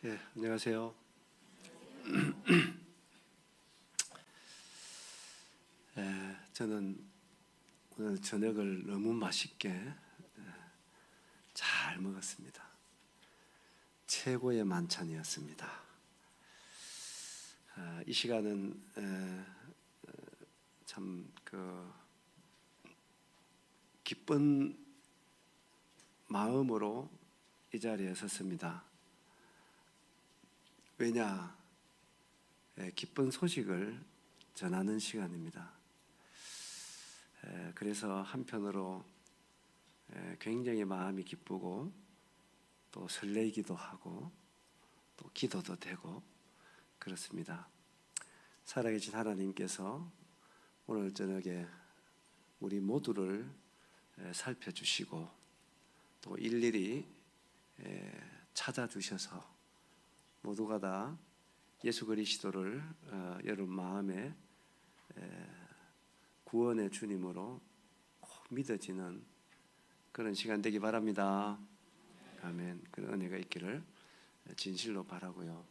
안녕하세요. 저는 오늘 저녁을 너무 맛있게 잘 먹었습니다. 최고의 만찬이었습니다. 이 시간은 참 기쁜 마음으로 이 자리에 섰습니다. 왜냐? 기쁜 소식을 전하는 시간입니다. 그래서 한편으로 굉장히 마음이 기쁘고 또 설레이기도 하고 또 기도도 되고 그렇습니다. 살아계신 하나님께서 오늘 저녁에 우리 모두를 살펴주시고 또 일일이 찾아주셔서 모두가 다 예수 그리스도를 여러분 마음에 구원의 주님으로 꼭 믿어지는 그런 시간 되기 바랍니다. 아멘. 그런 은혜가 있기를 진실로 바라고요.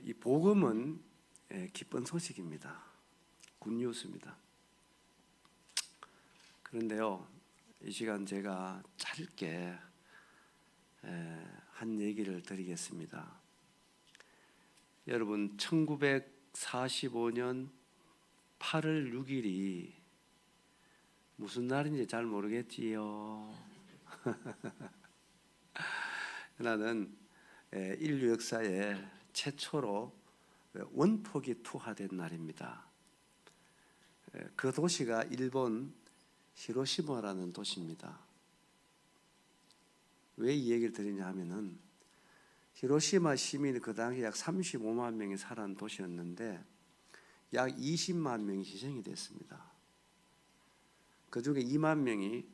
이 복음은 기쁜 소식입니다. 굿뉴스입니다. 그런데요, 이 시간 제가 짧게 한 얘기를 드리겠습니다. 여러분, 1945년 8월 6일이 무슨 날인지 잘 모르겠지요. 나는 인류 역사에 최초로 원폭이 투하된 날입니다. 그 도시가 일본 히로시마라는 도시입니다. 왜 이 얘기를 드리냐 하면은 히로시마 시민이 그 당시 약 35만 명이 살았던 도시였는데 약 20만 명이 희생이 됐습니다. 그 중에 2만 명이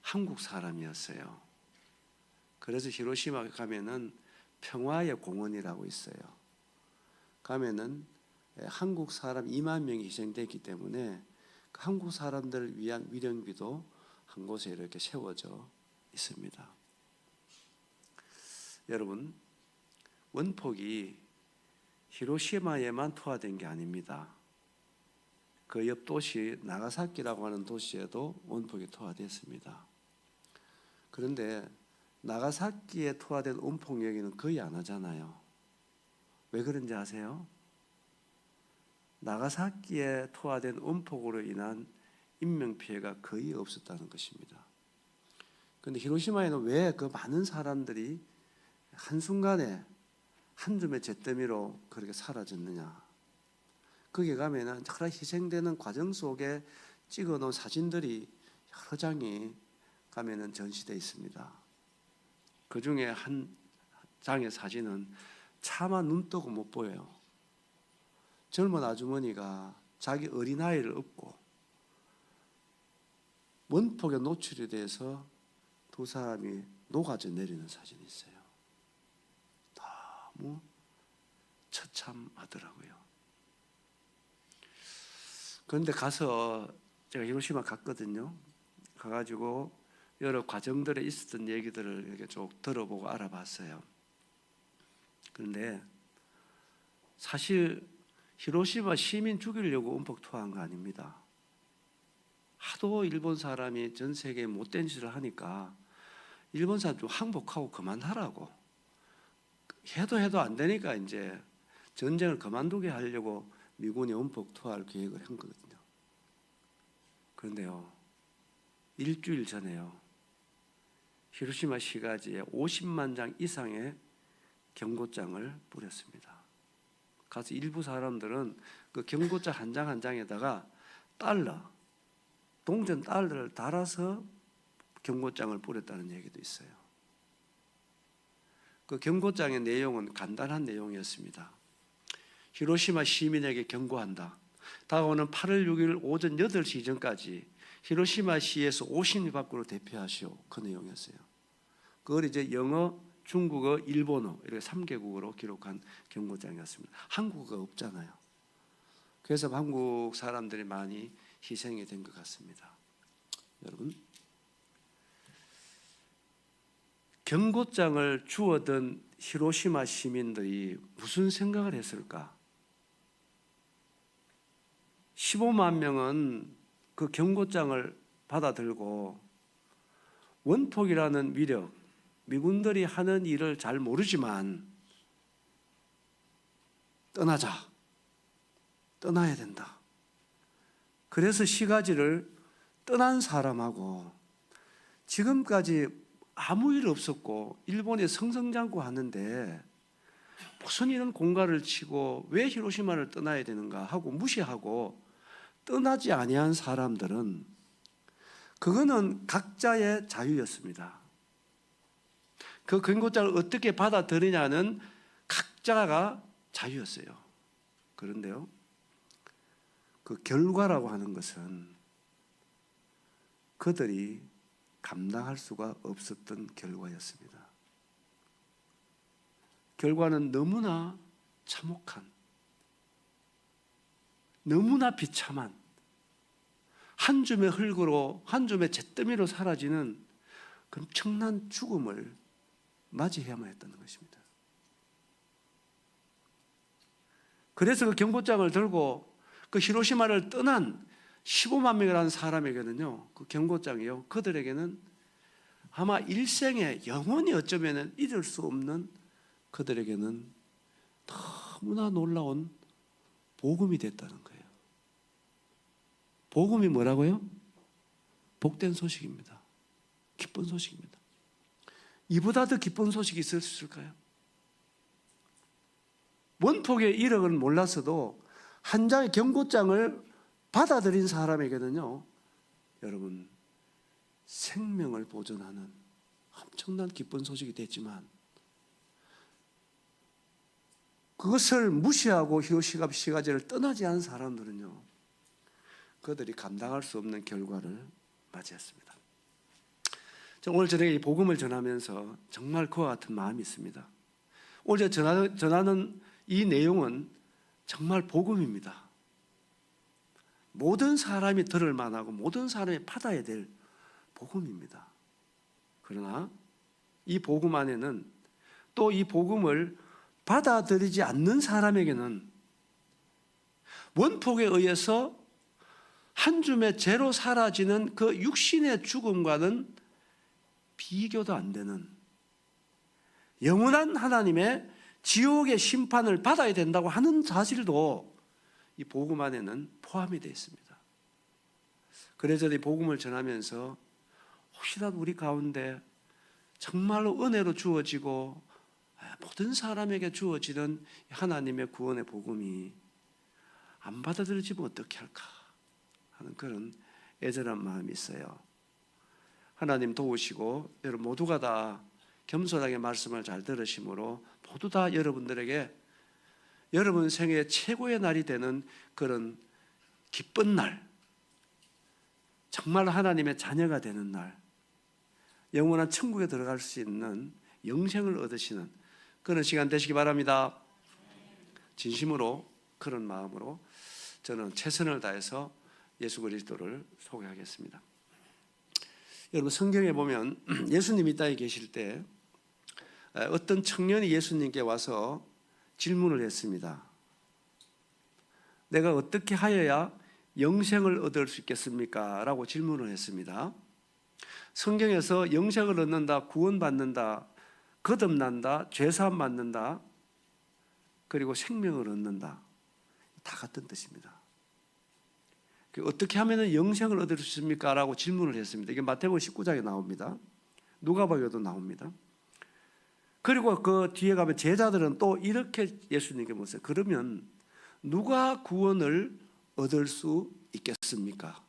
한국 사람이었어요. 그래서 히로시마 가면은 평화의 공원이라고 있어요. 가면은 한국 사람 2만 명이 희생됐기 때문에 그 한국 사람들을 위한 위령비도 한 곳에 이렇게 세워져 있습니다. 여러분, 원폭이 히로시마에만 투하된 게 아닙니다. 그 옆 도시 나가사키라고 하는 도시에도 원폭이 투하됐습니다. 그런데 나가사키에 투하된 원폭 얘기는 거의 안 하잖아요. 왜 그런지 아세요? 나가사키에 투하된 원폭으로 인한 인명피해가 거의 없었다는 것입니다. 그런데 히로시마에는 왜 그 많은 사람들이 한순간에 한 줌의 잿더미로 그렇게 사라졌느냐? 거기 가면은 여러 희생되는 과정 속에 찍어놓은 사진들이 여러 장이 가면은 전시되어 있습니다. 그 중에 한 장의 사진은 차마 눈 뜨고 못 보여요. 젊은 아주머니가 자기 어린아이를 업고 원폭에 노출이 돼서 두 사람이 녹아져 내리는 사진이 있어요. 너무 처참하더라고요. 그런데 가서 제가 히로시마 갔거든요. 가가지고 여러 과정들에 있었던 얘기들을 이렇게 쭉 들어보고 알아봤어요. 그런데 사실 히로시마 시민 죽이려고 원폭 투하한 거 아닙니다. 하도 일본 사람이 전 세계에 못된 짓을 하니까 일본 사람 좀 항복하고 그만하라고. 해도 안 되니까 이제 전쟁을 그만두게 하려고 미군이 원폭 투하할 계획을 한 거거든요. 그런데요, 일주일 전에요, 히로시마 시가지에 50만 장 이상의 경고장을 뿌렸습니다. 가서 일부 사람들은 그 경고장 한 장 한 장에다가 동전 달러를 달아서 경고장을 뿌렸다는 얘기도 있어요. 그 경고장의 내용은 간단한 내용이었습니다. 히로시마 시민에게 경고한다. 다가오는 8월 6일 오전 8시 이전까지 히로시마 시에서 50리 밖으로 대피하시오. 그 내용이었어요. 그걸 이제 영어, 중국어, 일본어 이렇게 3개국어로 기록한 경고장이었습니다. 한국어가 없잖아요. 그래서 한국 사람들이 많이 희생이 된 것 같습니다. 여러분, 경고장을 주워든 히로시마 시민들이 무슨 생각을 했을까? 15만 명은 그 경고장을 받아들고 원폭이라는 위력, 미군들이 하는 일을 잘 모르지만 떠나야 된다. 그래서 시가지를 떠난 사람하고 지금까지 아무 일 없었고 일본에 성성장구 하는데 무슨 이런 공갈을 치고 왜 히로시마를 떠나야 되는가 하고 무시하고 떠나지 아니한 사람들은 그거는 각자의 자유였습니다. 그 경고장을 어떻게 받아들이냐는 각자가 자유였어요. 그런데요, 그 결과라고 하는 것은 그들이 감당할 수가 없었던 결과였습니다. 결과는 너무나 참혹한, 너무나 비참한, 한 줌의 흙으로 한 줌의 잿더미로 사라지는 그 엄청난 죽음을 맞이해야만 했다는 것입니다. 그래서 그 경고장을 들고 그 히로시마를 떠난 15만 명이라는 사람에게는요, 그 경고장이요, 그들에게는 아마 일생에 영원히 어쩌면 잊을 수 없는, 그들에게는 너무나 놀라운 복음이 됐다는 거예요. 복음이 뭐라고요? 복된 소식입니다. 기쁜 소식입니다. 이보다 더 기쁜 소식이 있을 수 있을까요? 원폭의 이력은 몰랐어도 한 장의 경고장을 받아들인 사람에게는요, 여러분, 생명을 보존하는 엄청난 기쁜 소식이 됐지만 그것을 무시하고 히로시마 시가지를 떠나지 않은 사람들은요, 그들이 감당할 수 없는 결과를 맞이했습니다. 오늘 저녁에 이 복음을 전하면서 정말 그와 같은 마음이 있습니다. 오늘 제가 전하는 이 내용은 정말 복음입니다. 모든 사람이 들을 만하고 모든 사람이 받아야 될 복음입니다. 그러나 이 복음 안에는 또 이 복음을 받아들이지 않는 사람에게는 원폭에 의해서 한 줌의 재로 사라지는 그 육신의 죽음과는 비교도 안 되는 영원한 하나님의 지옥의 심판을 받아야 된다고 하는 사실도 이 복음 안에는 포함이 되어 있습니다. 그래서 이 복음을 전하면서 혹시라도 우리 가운데 정말로 은혜로 주어지고 모든 사람에게 주어지는 하나님의 구원의 복음이 안 받아들여지면 어떻게 할까 하는 그런 애절한 마음이 있어요. 하나님 도우시고 여러분 모두가 다 겸손하게 말씀을 잘 들으심으로 모두 다 여러분들에게 여러분 생애 최고의 날이 되는 그런 기쁜 날, 정말 하나님의 자녀가 되는 날, 영원한 천국에 들어갈 수 있는 영생을 얻으시는 그런 시간 되시기 바랍니다. 진심으로 그런 마음으로 저는 최선을 다해서 예수 그리스도를 소개하겠습니다. 여러분 성경에 보면 예수님이 이 땅에 계실 때 어떤 청년이 예수님께 와서 질문을 했습니다. 내가 어떻게 하여야 영생을 얻을 수 있겠습니까? 라고 질문을 했습니다. 성경에서 영생을 얻는다, 구원받는다, 거듭난다, 죄사함 받는다, 그리고 생명을 얻는다, 다 같은 뜻입니다. 어떻게 하면 영생을 얻을 수 있습니까? 라고 질문을 했습니다. 이게 마태복음 19장에 나옵니다. 누가복음에도 나옵니다. 그리고 그 뒤에 가면 제자들은 또 이렇게 예수님께 묻어요. 그러면 누가 구원을 얻을 수 있겠습니까?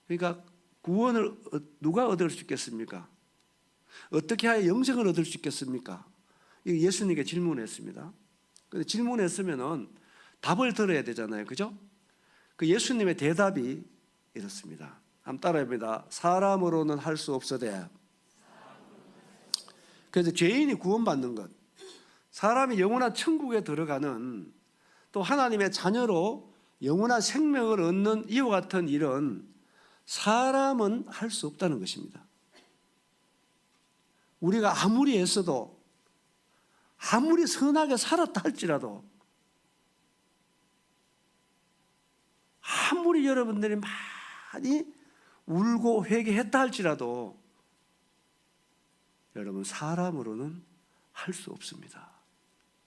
그러니까 구원을 누가 얻을 수 있겠습니까? 어떻게 하여 영생을 얻을 수 있겠습니까? 예수님께 질문했습니다. 근데 질문했으면은 답을 들어야 되잖아요. 그죠? 그 예수님의 대답이 이렇습니다. 한번 따라해봅니다. 사람으로는 할 수 없으되. 그래서 죄인이 구원받는 것, 사람이 영원한 천국에 들어가는, 또 하나님의 자녀로 영원한 생명을 얻는 이와 같은 일은 사람은 할 수 없다는 것입니다. 우리가 아무리 애써도, 아무리 선하게 살았다 할지라도, 아무리 여러분들이 많이 울고 회개했다 할지라도 여러분 사람으로는 할 수 없습니다.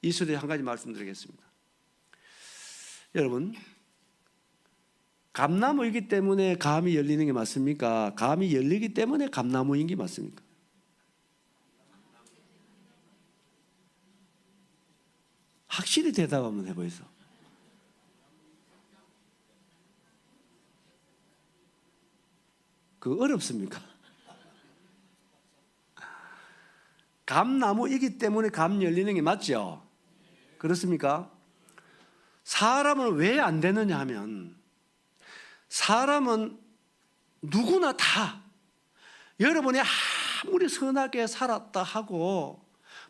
이슬에 한 가지 말씀드리겠습니다. 여러분, 감나무이기 때문에 감이 열리는 게 맞습니까? 감이 열리기 때문에 감나무인 게 맞습니까? 확실히 대답 한번 해보세요. 그거 어렵습니까? 감나무이기 때문에 감 열리는 게 맞죠? 그렇습니까? 사람은 왜 안 되느냐 하면, 사람은 누구나 다 여러분이 아무리 선하게 살았다 하고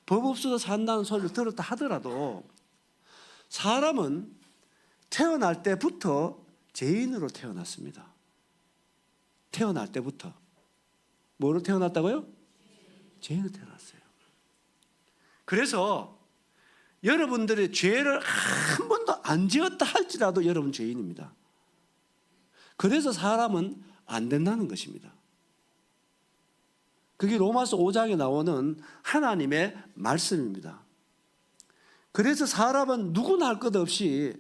법 없어서 산다는 소리를 들었다 하더라도 사람은 태어날 때부터 죄인으로 태어났습니다. 태어날 때부터. 뭐로 태어났다고요? 죄인으로 태어났어요. 그래서 여러분들의 죄를 한 번도 안 지었다 할지라도 여러분 죄인입니다. 그래서 사람은 안 된다는 것입니다. 그게 로마서 5장에 나오는 하나님의 말씀입니다. 그래서 사람은 누구나 할 것 없이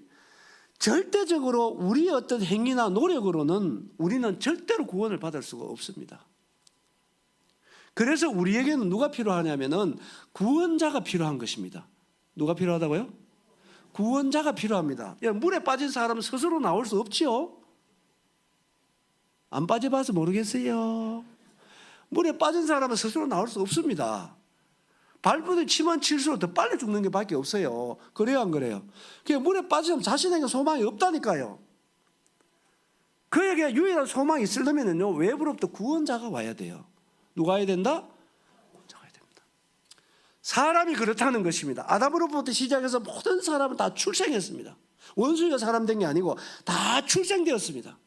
절대적으로 우리의 어떤 행위나 노력으로는 우리는 절대로 구원을 받을 수가 없습니다. 그래서 우리에게는 누가 필요하냐면은 구원자가 필요한 것입니다. 누가 필요하다고요? 구원자가 필요합니다. 물에 빠진 사람은 스스로 나올 수 없지요. 안 빠져봐서 모르겠어요. 물에 빠진 사람은 스스로 나올 수 없습니다. 발부둥 치면 칠수록 더 빨리 죽는 게 밖에 없어요. 그래요, 안 그래요? 물에 빠지면 자신에게 소망이 없다니까요. 그에게 유일한 소망이 있으려면요, 외부로부터 구원자가 와야 돼요. 누가 와야 된다? 구원자가 와야 됩니다. 사람이 그렇다는 것입니다. 아담으로부터 시작해서 모든 사람은 다 출생했습니다. 원수가 사람 된 게 아니고 다 출생되었습니다.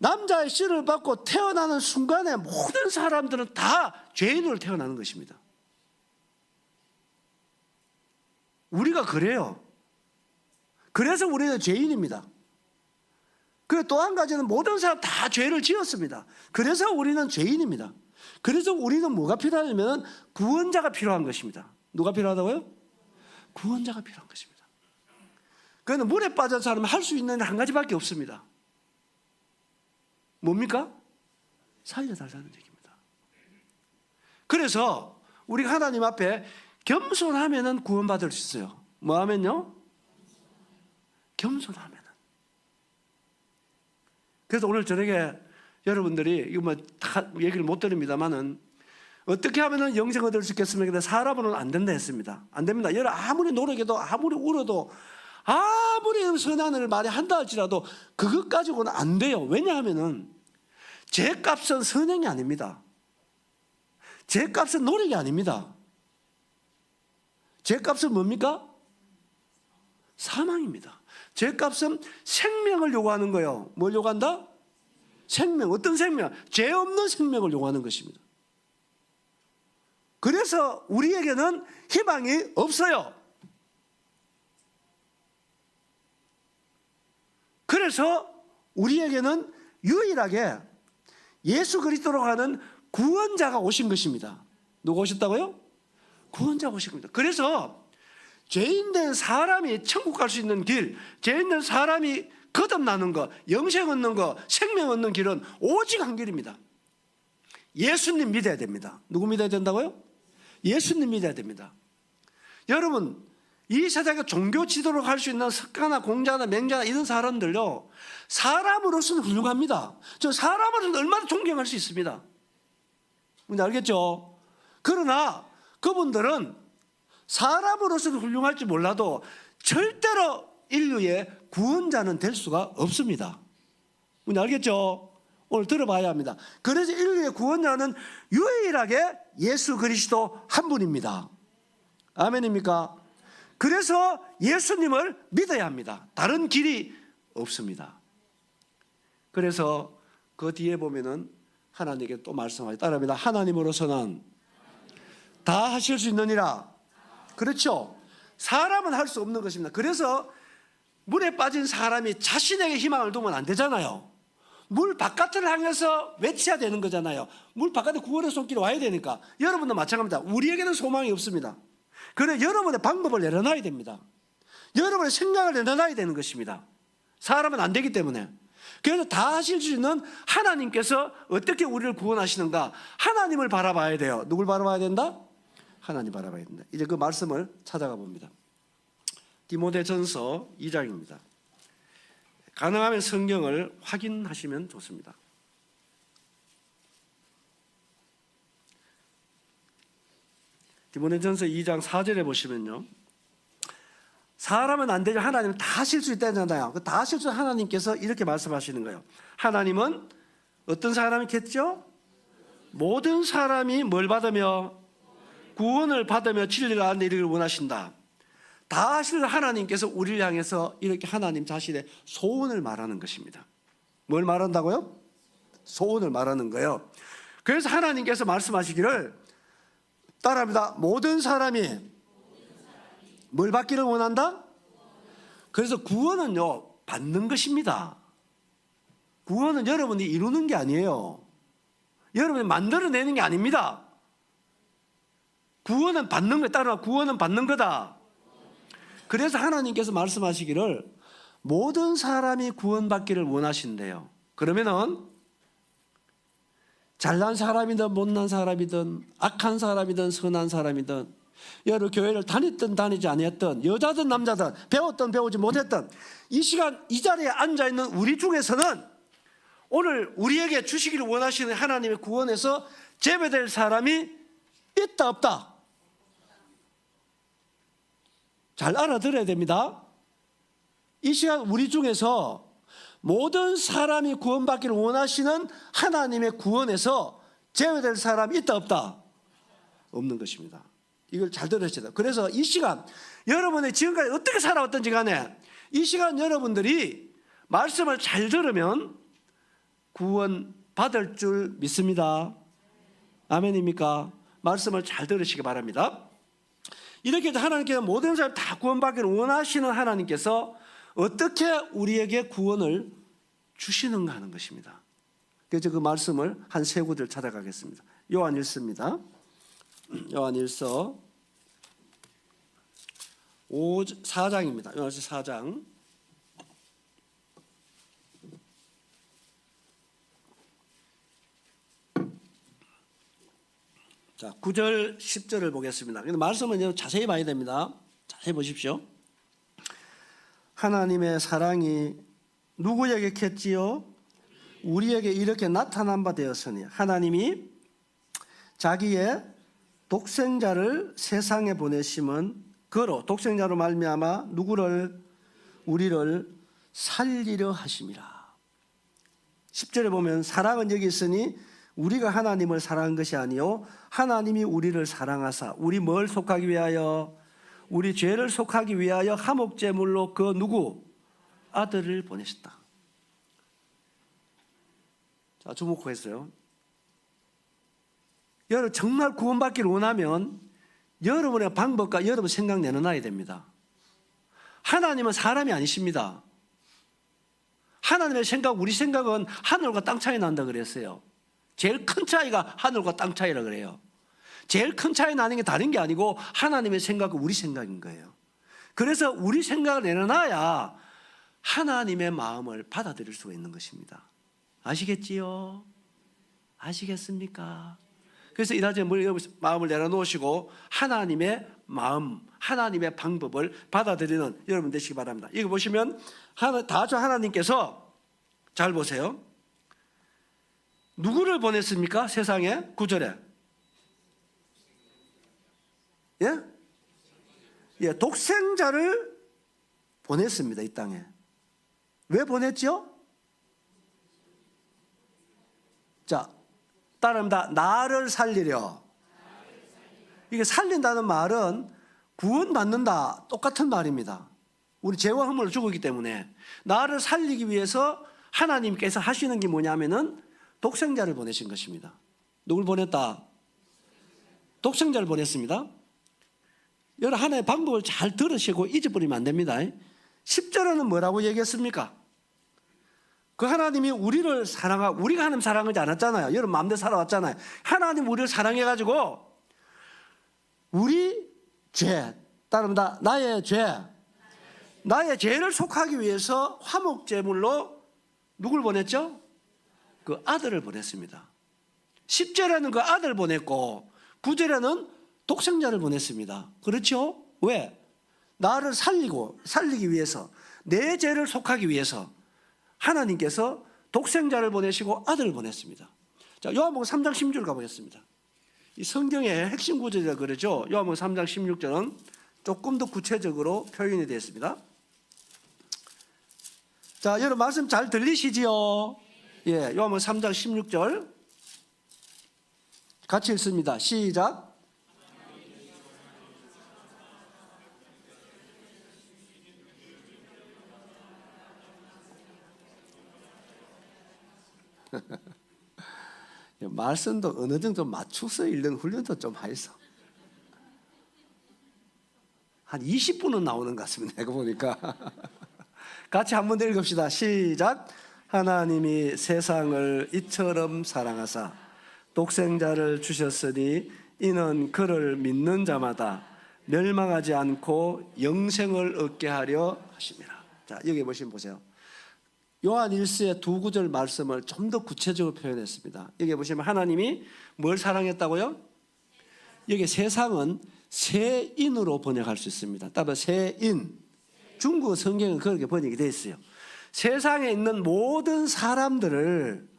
남자의 씨를 받고 태어나는 순간에 모든 사람들은 다 죄인으로 태어나는 것입니다. 우리가 그래요. 그래서 우리는 죄인입니다. 그리고 또 한 가지는 모든 사람 다 죄를 지었습니다. 그래서 우리는 죄인입니다. 그래서 우리는 뭐가 필요하냐면 구원자가 필요한 것입니다. 누가 필요하다고요? 구원자가 필요한 것입니다. 그런데 물에 빠진 사람은 할 수 있는 한 가지밖에 없습니다. 뭡니까? 살려달라는 얘기입니다. 그래서 우리가 하나님 앞에 겸손하면은 구원받을 수 있어요. 뭐 하면요? 겸손하면은. 그래서 오늘 저녁에 여러분들이 이거 뭐 다 얘기를 못 드립니다만은 어떻게 하면은 영생 얻을 수 있겠습니까? 근데 사람으로는 안 된다 했습니다. 안 됩니다. 여러분 아무리 노력해도 아무리 울어도 아무리 선한 일을 많이 한다 할지라도 그것 가지고는 안 돼요. 왜냐하면은 죄값은 선행이 아닙니다. 죄값은 노력이 아닙니다. 죄값은 뭡니까? 사망입니다. 죄값은 생명을 요구하는 거예요. 뭘 요구한다? 생명. 어떤 생명? 죄 없는 생명을 요구하는 것입니다. 그래서 우리에게는 희망이 없어요. 그래서 우리에게는 유일하게 예수 그리스도로 가는 구원자가 오신 것입니다. 누가 오셨다고요? 구원자가 오신 겁니다. 그래서 죄인된 사람이 천국 갈 수 있는 길, 죄인된 사람이 거듭나는 것, 영생 얻는 것, 생명 얻는 길은 오직 한 길입니다. 예수님 믿어야 됩니다. 누구 믿어야 된다고요? 예수님 믿어야 됩니다. 여러분, 이 세상에 종교 지도로 갈 수 있는 석가나 공자나 맹자나 이런 사람들요, 사람으로서는 훌륭합니다. 저 사람으로서는 얼마나 존경할 수 있습니다. 뭔지 알겠죠? 그러나 그분들은 사람으로서는 훌륭할지 몰라도 절대로 인류의 구원자는 될 수가 없습니다. 뭔지 알겠죠? 오늘 들어봐야 합니다. 그래서 인류의 구원자는 유일하게 예수 그리스도 한 분입니다. 아멘입니까? 그래서 예수님을 믿어야 합니다. 다른 길이 없습니다. 그래서 그 뒤에 보면은 하나님께 또 말씀하죠. 따라합니다. 하나님으로서는 다 하실 수 있느니라. 그렇죠. 사람은 할 수 없는 것입니다. 그래서 물에 빠진 사람이 자신에게 희망을 두면 안 되잖아요. 물 바깥을 향해서 외쳐야 되는 거잖아요. 물 바깥에 구원의 손길이 와야 되니까. 여러분도 마찬가지입니다. 우리에게는 소망이 없습니다. 그래 여러분의 방법을 내려놔야 됩니다. 여러분의 생각을 내려놔야 되는 것입니다. 사람은 안 되기 때문에. 그래서 다 하실 수 있는 하나님께서 어떻게 우리를 구원하시는가? 하나님을 바라봐야 돼요. 누굴 바라봐야 된다? 하나님 바라봐야 된다. 이제 그 말씀을 찾아가 봅니다. 디모데전서 2장입니다. 가능하면 성경을 확인하시면 좋습니다. 디모데전서 2장 4절에 보시면요. 사람은 안 되죠. 하나님은 다 하실 수 있다잖아요. 그 다 하실 수 있는 하나님께서 이렇게 말씀하시는 거예요. 하나님은 어떤 사람이겠죠? 모든 사람이 뭘 받으며 구원을 받으며 진리를 알는 이르기를 원하신다. 다 하실 하나님께서 우리를 향해서 이렇게 하나님 자신의 소원을 말하는 것입니다. 뭘 말한다고요? 소원을 말하는 거예요. 그래서 하나님께서 말씀하시기를 따라합니다. 모든 사람이 뭘 받기를 원한다? 그래서 구원은요, 받는 것입니다. 구원은 여러분이 이루는 게 아니에요. 여러분이 만들어내는 게 아닙니다. 구원은 받는 거에 따라 구원은 받는 거다. 그래서 하나님께서 말씀하시기를 모든 사람이 구원받기를 원하신대요. 그러면은 잘난 사람이든 못난 사람이든 악한 사람이든 선한 사람이든 여러 교회를 다녔든 다니지 아니했든 여자든 남자든 배웠든 배우지 못했든 이 시간 이 자리에 앉아있는 우리 중에서는 오늘 우리에게 주시기를 원하시는 하나님의 구원에서 제외될 사람이 있다 없다? 잘 알아들어야 됩니다. 이 시간 우리 중에서 모든 사람이 구원받기를 원하시는 하나님의 구원에서 제외될 사람이 있다 없다? 없는 것입니다. 이걸 잘 들으셔야 돼요. 그래서 이 시간 여러분이 지금까지 어떻게 살아왔든지 간에 이 시간 여러분들이 말씀을 잘 들으면 구원 받을 줄 믿습니다. 아멘입니까? 말씀을 잘 들으시기 바랍니다. 이렇게 하나님께서 모든 사람 다 구원받기를 원하시는 하나님께서 어떻게 우리에게 구원을 주시는가 하는 것입니다. 그래서 그 말씀을 한 세 구절 찾아가겠습니다. 요한일서입니다. 요한일서 4장입니다. 요한일서 4장. 자, 9절, 10절을 보겠습니다. 근데 말씀은 자세히 봐야 됩니다. 자세히 보십시오. 하나님의 사랑이 누구에게 겠지요? 우리에게 이렇게 나타난 바 되었으니 하나님이 자기의 독생자를 세상에 보내심은 그로 독생자로 말미암아 누구를 우리를 살리려 하심이라. 10절에 보면 사랑은 여기 있으니 우리가 하나님을 사랑한 것이 아니요 하나님이 우리를 사랑하사 우리 뭘 속하기 위하여 우리 죄를 속하기 위하여 화목제물로 그 누구? 아들을 보내셨다. 자, 주목했어요. 여러분 정말 구원받기를 원하면 여러분의 방법과 여러분 생각 내놔야 됩니다. 하나님은 사람이 아니십니다. 하나님의 생각, 우리 생각은 하늘과 땅 차이 난다 그랬어요. 제일 큰 차이가 하늘과 땅 차이라 그래요. 제일 큰 차이 나는 게 다른 게 아니고 하나님의 생각은 우리 생각인 거예요. 그래서 우리 생각을 내려놔야 하나님의 마음을 받아들일 수가 있는 것입니다. 아시겠지요? 아시겠습니까? 그래서 이날에 마음을 내려놓으시고 하나님의 마음, 하나님의 방법을 받아들이는 여러분 되시기 바랍니다. 이거 보시면 다주 하나님께서 잘 보세요. 누구를 보냈습니까? 세상에 9절에 예, 독생자를 보냈습니다. 이 땅에. 왜 보냈죠? 자, 따라합니다. 나를 살리려. 이게 살린다는 말은 구원받는다 똑같은 말입니다. 우리 죄와 허물로 죽었기 때문에 나를 살리기 위해서 하나님께서 하시는 게 뭐냐면은 독생자를 보내신 것입니다. 누굴 보냈다? 독생자를 보냈습니다. 여러분 하나의 방법을 잘 들으시고 잊어버리면 안 됩니다. 10절에는 뭐라고 얘기했습니까? 그 하나님이 우리를 사랑하고, 우리가 하나님 사랑하지 않았잖아요. 여러분 마음대로 살아왔잖아요. 하나님 우리를 사랑해가지고 우리 죄, 따릅니다. 나의 죄를 속하기 위해서 화목제물로 누굴 보냈죠? 그 아들을 보냈습니다. 10절에는 그 아들을 보냈고 9절에는 독생자를 보냈습니다. 그렇죠? 왜? 나를 살리기 위해서, 내 죄를 속하기 위해서 하나님께서 독생자를 보내시고 아들을 보냈습니다. 자, 요한복음 3장 16절 가보겠습니다. 이 성경의 핵심 구절이라 그러죠. 요한복음 3장 16절은 조금 더 구체적으로 표현이 되어 있습니다. 자, 여러분 말씀 잘 들리시지요? 예, 요한복음 3장 16절 같이 읽습니다. 시작. 말씀도 어느 정도 맞춰서 읽는 훈련도 좀 하이소. 한 20분은 나오는 것 같습니다. 내가 보니까. 같이 한 번 더 읽읍시다. 시작. 하나님이 세상을 이처럼 사랑하사 독생자를 주셨으니 이는 그를 믿는 자마다 멸망하지 않고 영생을 얻게 하려 하심이라. 자, 여기 보세요. 요한 1서의 두 구절 말씀을 좀 더 구체적으로 표현했습니다. 여기 보시면 하나님이 뭘 사랑했다고요? 여기 세상은 세인으로 번역할 수 있습니다. 따로 세인. 중국어 성경은 그렇게 번역이 되어 있어요. 세상에 있는 모든 사람들을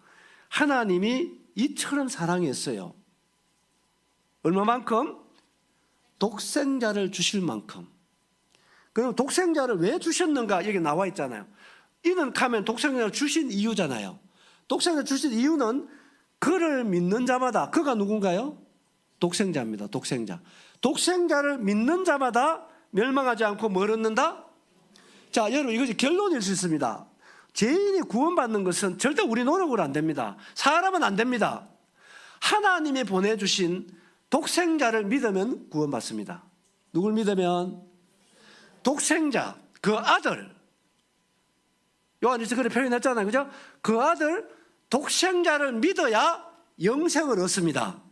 하나님이 이처럼 사랑했어요. 얼마만큼? 독생자를 주실 만큼. 그럼 독생자를 왜 주셨는가? 여기 나와 있잖아요. 이는 가면 독생자를 주신 이유잖아요. 독생자를 주신 이유는 그를 믿는 자마다, 그가 누군가요? 독생자입니다. 독생자. 독생자를 믿는 자마다 멸망하지 않고 뭘 얻는다? 자, 여러분 이것이 결론일 수 있습니다. 죄인이 구원받는 것은 절대 우리 노력으로 안 됩니다. 사람은 안 됩니다. 하나님이 보내주신 독생자를 믿으면 구원받습니다. 누굴 믿으면? 독생자, 그 아들. 요한일서 그렇게 표현했잖아요. 그죠? 그 아들 독생자를 믿어야 영생을 얻습니다.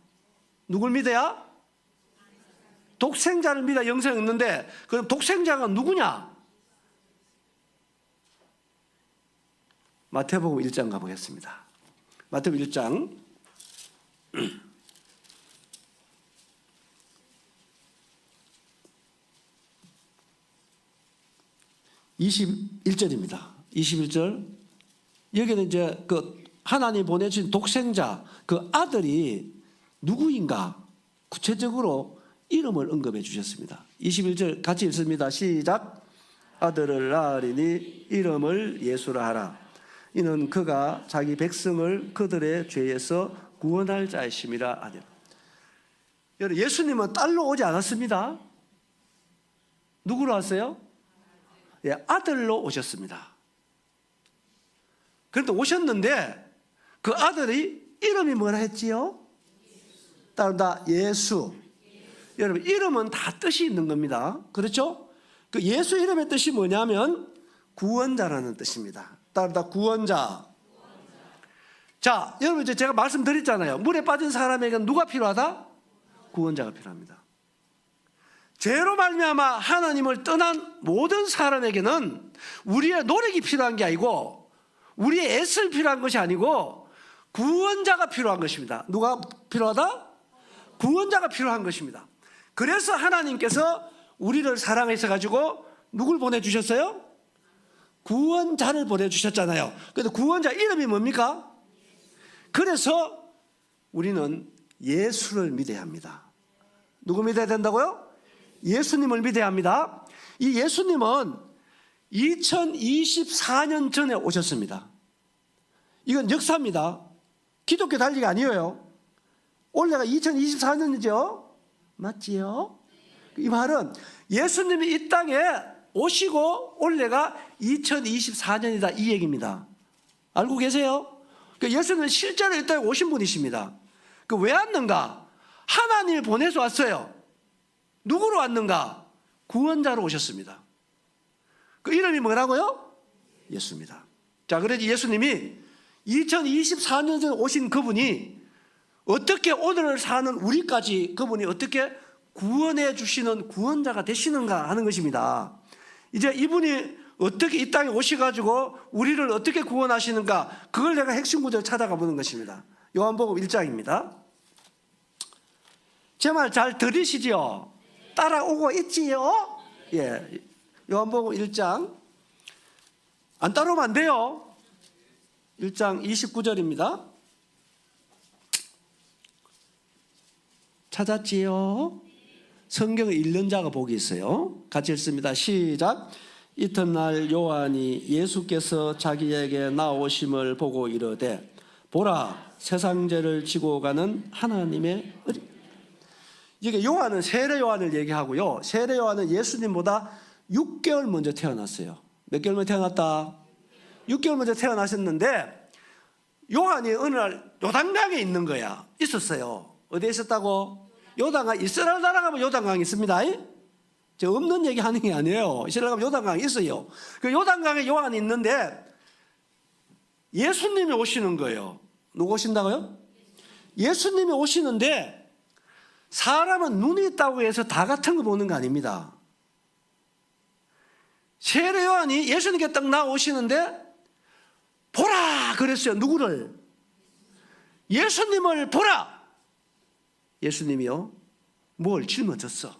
누굴 믿어야? 독생자를 믿어야 영생을 얻는데, 그럼 독생자가 누구냐? 마태복음 1장 가보겠습니다. 마태복음 1장 21절입니다. 21절. 여기는 이제 그 하나님 보내주신 독생자, 그 아들이 누구인가 구체적으로 이름을 언급해 주셨습니다. 21절 같이 읽습니다. 시작. 아들을 낳으리니 이름을 예수라 하라. 이는 그가 자기 백성을 그들의 죄에서 구원할 자이심이라 하니라. 여러분, 예수님은 딸로 오지 않았습니다. 누구로 왔어요? 예, 아들로 오셨습니다. 그런데 오셨는데 그 아들이 이름이 뭐라 했지요? 따른다. 예수. 여러분, 이름은 다 뜻이 있는 겁니다. 그렇죠? 그 예수 이름의 뜻이 뭐냐면 구원자라는 뜻입니다. 따른다. 구원자. 자, 여러분 이제 제가 말씀드렸잖아요. 물에 빠진 사람에게는 누가 필요하다? 구원자가 필요합니다. 죄로 말미암아 하나님을 떠난 모든 사람에게는 우리의 노력이 필요한 게 아니고 우리의 애쓸 필요한 것이 아니고 구원자가 필요한 것입니다. 누가 필요하다? 구원자가 필요한 것입니다. 그래서 하나님께서 우리를 사랑해서 가지고 누굴 보내주셨어요? 구원자를 보내주셨잖아요. 그런데 구원자 이름이 뭡니까? 그래서 우리는 예수를 믿어야 합니다. 누구 믿어야 된다고요? 예수님을 믿어야 합니다. 이 예수님은 2024년 전에 오셨습니다. 이건 역사입니다. 기독교 달리가 아니에요. 올해가 2024년이죠? 맞지요? 이 말은 예수님이 이 땅에 오시고 올해가 2024년이다 이 얘기입니다. 알고 계세요? 그 예수님은 실제로 이 땅에 오신 분이십니다. 그 왜 왔는가? 하나님이 보내서 왔어요. 누구로 왔는가? 구원자로 오셨습니다. 그 이름이 뭐라고요? 예수입니다. 자, 그래서 예수님이 2024년 전에 오신 그분이 어떻게 오늘을 사는 우리까지 그분이 어떻게 구원해 주시는 구원자가 되시는가 하는 것입니다. 이제 이분이 어떻게 이 땅에 오셔가지고 우리를 어떻게 구원하시는가, 그걸 내가 핵심 구절을 찾아가 보는 것입니다. 요한복음 1장입니다. 제 말 잘 들으시죠? 따라오고 있지요? 예, 요한복음 1장. 안 따라오면 안 돼요. 1장 29절입니다. 찾았지요? 성경을 읽는 자가 복이 있어요. 같이 읽습니다. 시작. 이튿날 요한이 예수께서 자기에게 나오심을 보고 이르되 보라, 세상 죄를 지고 가는 하나님의 어린. 이게 요한은 세례 요한을 얘기하고요. 세례 요한은 예수님보다 6개월 먼저 태어났어요. 몇 개월 먼저 태어났다? 6개월 먼저 태어나셨는데 요한이 어느 날 요단강에 있는 거야. 있었어요. 어디에 있었다고? 요단강. 이스라엘 나라 가면 요단강이 있습니다. 저 없는 얘기 하는 게 아니에요. 이스라엘 가면 요단강이 있어요. 그 요단강에 요한이 있는데 예수님이 오시는 거예요. 누구 오신다고요? 예수님이 오시는데 사람은 눈이 있다고 해서 다 같은 거 보는 거 아닙니다. 세례 요한이 예수님께 딱 나오시는데 보라 그랬어요. 누구를? 예수님을 보라. 예수님이요, 뭘 짊어졌어?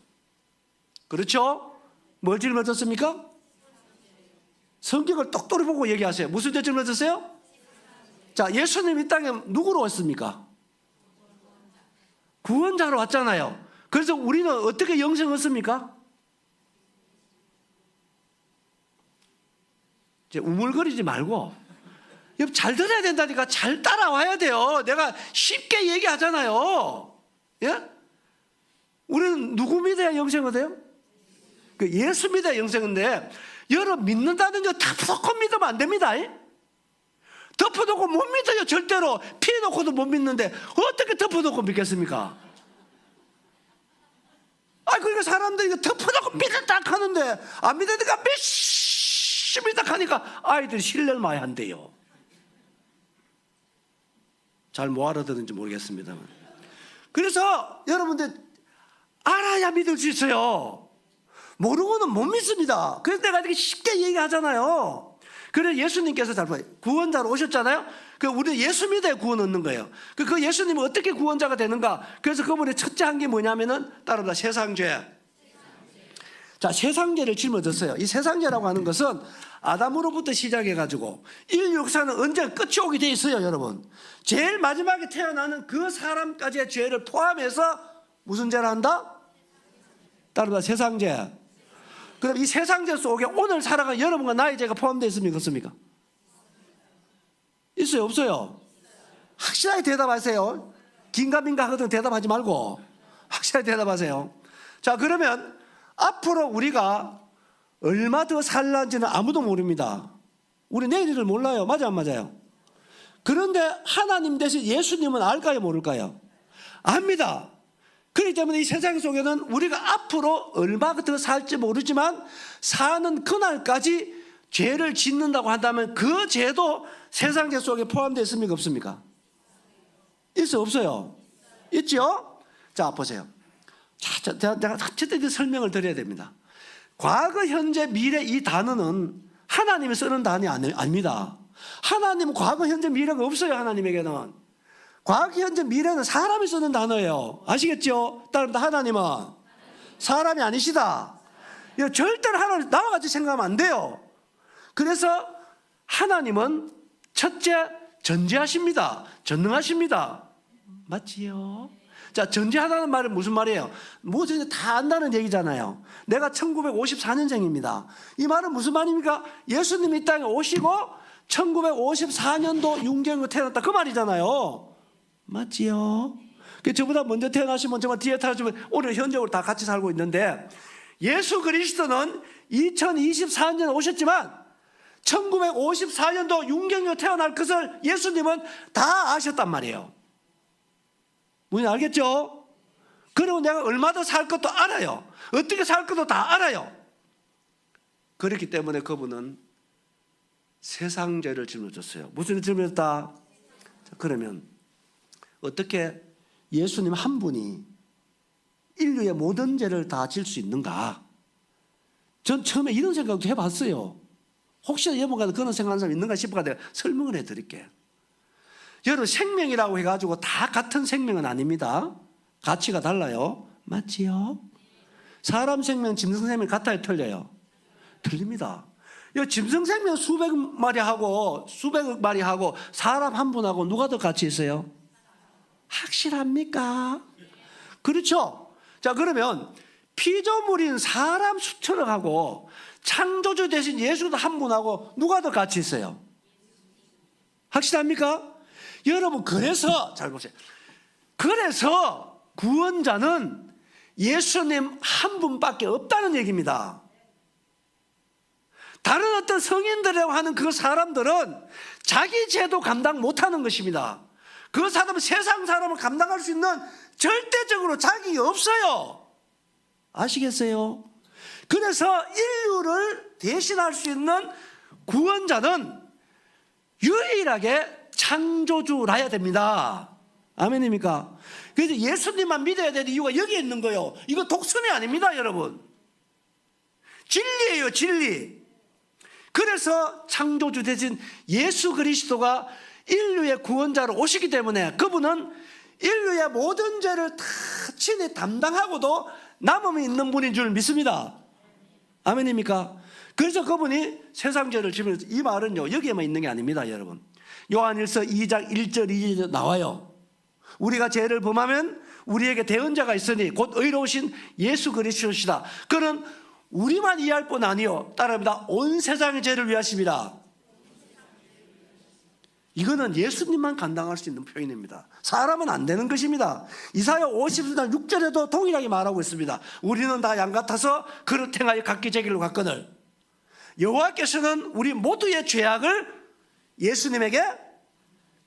그렇죠? 뭘 짊어졌습니까? 성경을 똑똑히 보고 얘기하세요. 무슨 죄 짊어졌어요? 자, 예수님 이 땅에 누구로 왔습니까? 구원자로 왔잖아요. 그래서 우리는 어떻게 영생을 얻습니까? 이제 우물거리지 말고 잘 들어야 된다니까. 잘 따라와야 돼요. 내가 쉽게 얘기하잖아요. 예? 우리는 누구 믿어야 영생을 얻어요? 그 예수 믿어야 영생인데 여러분 믿는다는 거 덮어놓고 믿으면 안 됩니다. 덮어놓고 못 믿어요. 절대로. 피해놓고도 못 믿는데 어떻게 덮어놓고 믿겠습니까? 그러니까 사람들이 덮어놓고 믿었다 하는데 안 믿으니까 믿다 하니까 아이들이 신뢰를 많이 한대요. 잘 뭐 알아듣는지 모르겠습니다만. 그래서 여러분들 알아야 믿을 수 있어요. 모르고는 못 믿습니다. 그래서 내가 이렇게 쉽게 얘기하잖아요. 그래서 예수님께서 잘 봐요. 구원자로 오셨잖아요. 우리는 예수 믿어야 구원 얻는 거예요. 그 예수님은 어떻게 구원자가 되는가? 그래서 그분의 첫째 한 게 뭐냐면은 따라합니다. 세상죄. 자, 세상죄를 짊어졌어요. 이 세상죄라고 하는 것은 아담으로부터 시작해가지고 인류 역사는 언제 끝이 오게 돼 있어요, 여러분. 제일 마지막에 태어나는 그 사람까지의 죄를 포함해서 무슨 죄를 한다? 따라합니다. 세상죄. 그럼 이 세상죄 속에 오늘 살아가는 여러분과 나의 죄가 포함되어 있습니까? 없습니까? 있어요? 없어요? 확실하게 대답하세요. 긴가민가 하거든 대답하지 말고 확실하게 대답하세요. 자, 그러면 앞으로 우리가 얼마 더 살란지는 아무도 모릅니다. 우리 내일을 몰라요. 맞아요, 안 맞아요? 그런데 하나님 대신 예수님은 알까요, 모를까요? 압니다. 그렇기 때문에 이 세상 속에는 우리가 앞으로 얼마 더 살지 모르지만 사는 그날까지 죄를 짓는다고 한다면 그 죄도 세상 죄 속에 포함되어 있습니까? 없습니까? 있어요? 없어요? 있죠? 자, 보세요. 자, 내가 어쨌든 설명을 드려야 됩니다. 과거, 현재, 미래 이 단어는 하나님이 쓰는 단어가 아닙니다. 하나님은 과거, 현재, 미래가 없어요. 하나님에게는. 과거, 현재, 미래는 사람이 쓰는 단어예요. 아시겠죠? 따라서 하나님은 사람이 아니시다. 절대로 하나님 나와 같이 생각하면 안 돼요. 그래서 하나님은 첫째 전지하십니다. 전능하십니다. 맞지요? 자, 전지하다는 말은 무슨 말이에요? 뭐든지 다 안다는 얘기잖아요. 내가 1954년생입니다. 이 말은 무슨 말입니까? 예수님이 이 땅에 오시고 1954년도 윤경으로 태어났다 그 말이잖아요. 맞지요? 저보다 먼저 태어나시면 정말 뒤에 타시면 오늘 현적으로 다 같이 살고 있는데 예수 그리스도는 2024년에 오셨지만 1954년도 윤경이가 태어날 것을 예수님은 다 아셨단 말이에요. 뭔지 알겠죠? 그리고 내가 얼마 더 살 것도 알아요. 어떻게 살 것도 다 알아요. 그렇기 때문에 그분은 세상 죄를 짊어졌어요. 무슨 죄를 짊어졌다? 그러면 어떻게 예수님 한 분이 인류의 모든 죄를 다 질 수 있는가? 전 처음에 이런 생각도 해봤어요. 혹시나 예보가 그런 생각하는 사람 있는가 싶어서 내가 설명을 해드릴게요. 여러분, 생명이라고 해가지고 다 같은 생명은 아닙니다. 가치가 달라요. 맞지요? 사람 생명, 짐승 생명 같아요, 틀려요? 틀립니다. 이 짐승 생명 수백 마리 하고 수백억 마리 하고 사람 한 분하고 누가 더 가치 있어요? 확실합니까? 그렇죠? 자, 그러면 피조물인 사람 수천억하고 창조주 대신 예수도 한 분하고 누가 더 가치 있어요? 확실합니까? 여러분, 그래서 잘 보세요. 그래서 구원자는 예수님 한 분밖에 없다는 얘기입니다. 다른 어떤 성인들이라고 하는 그 사람들은 자기 죄도 감당 못하는 것입니다. 그 사람은 세상 사람을 감당할 수 있는 절대적으로 자격이 없어요. 아시겠어요? 그래서 인류를 대신할 수 있는 구원자는 유일하게 창조주라야 됩니다. 아멘입니까? 그래서 예수님만 믿어야 되는 이유가 여기에 있는 거예요. 이거 독순이 아닙니다, 여러분. 진리예요, 진리. 그래서 창조주 대신 예수 그리스도가 인류의 구원자로 오시기 때문에 그분은 인류의 모든 죄를 다 친히 담당하고도 남음이 있는 분인 줄 믿습니다. 아멘입니까? 그래서 그분이 세상 죄를 지면서, 이 말은요 여기에만 있는 게 아닙니다, 여러분. 요한일서 2장 1절 2절에 나와요. 우리가 죄를 범하면 우리에게 대언자가 있으니 곧 의로우신 예수 그리스도시다. 그는 우리만 이해할 뿐 아니요, 따라합니다, 온 세상의 죄를 위하십니다. 이거는 예수님만 감당할 수 있는 표현입니다. 사람은 안 되는 것입니다. 이사야 50장 6절에도 동일하게 말하고 있습니다. 우리는 다 양 같아서 그릇 행하여 각기 제 길로 갔거늘 여호와께서는 우리 모두의 죄악을 예수님에게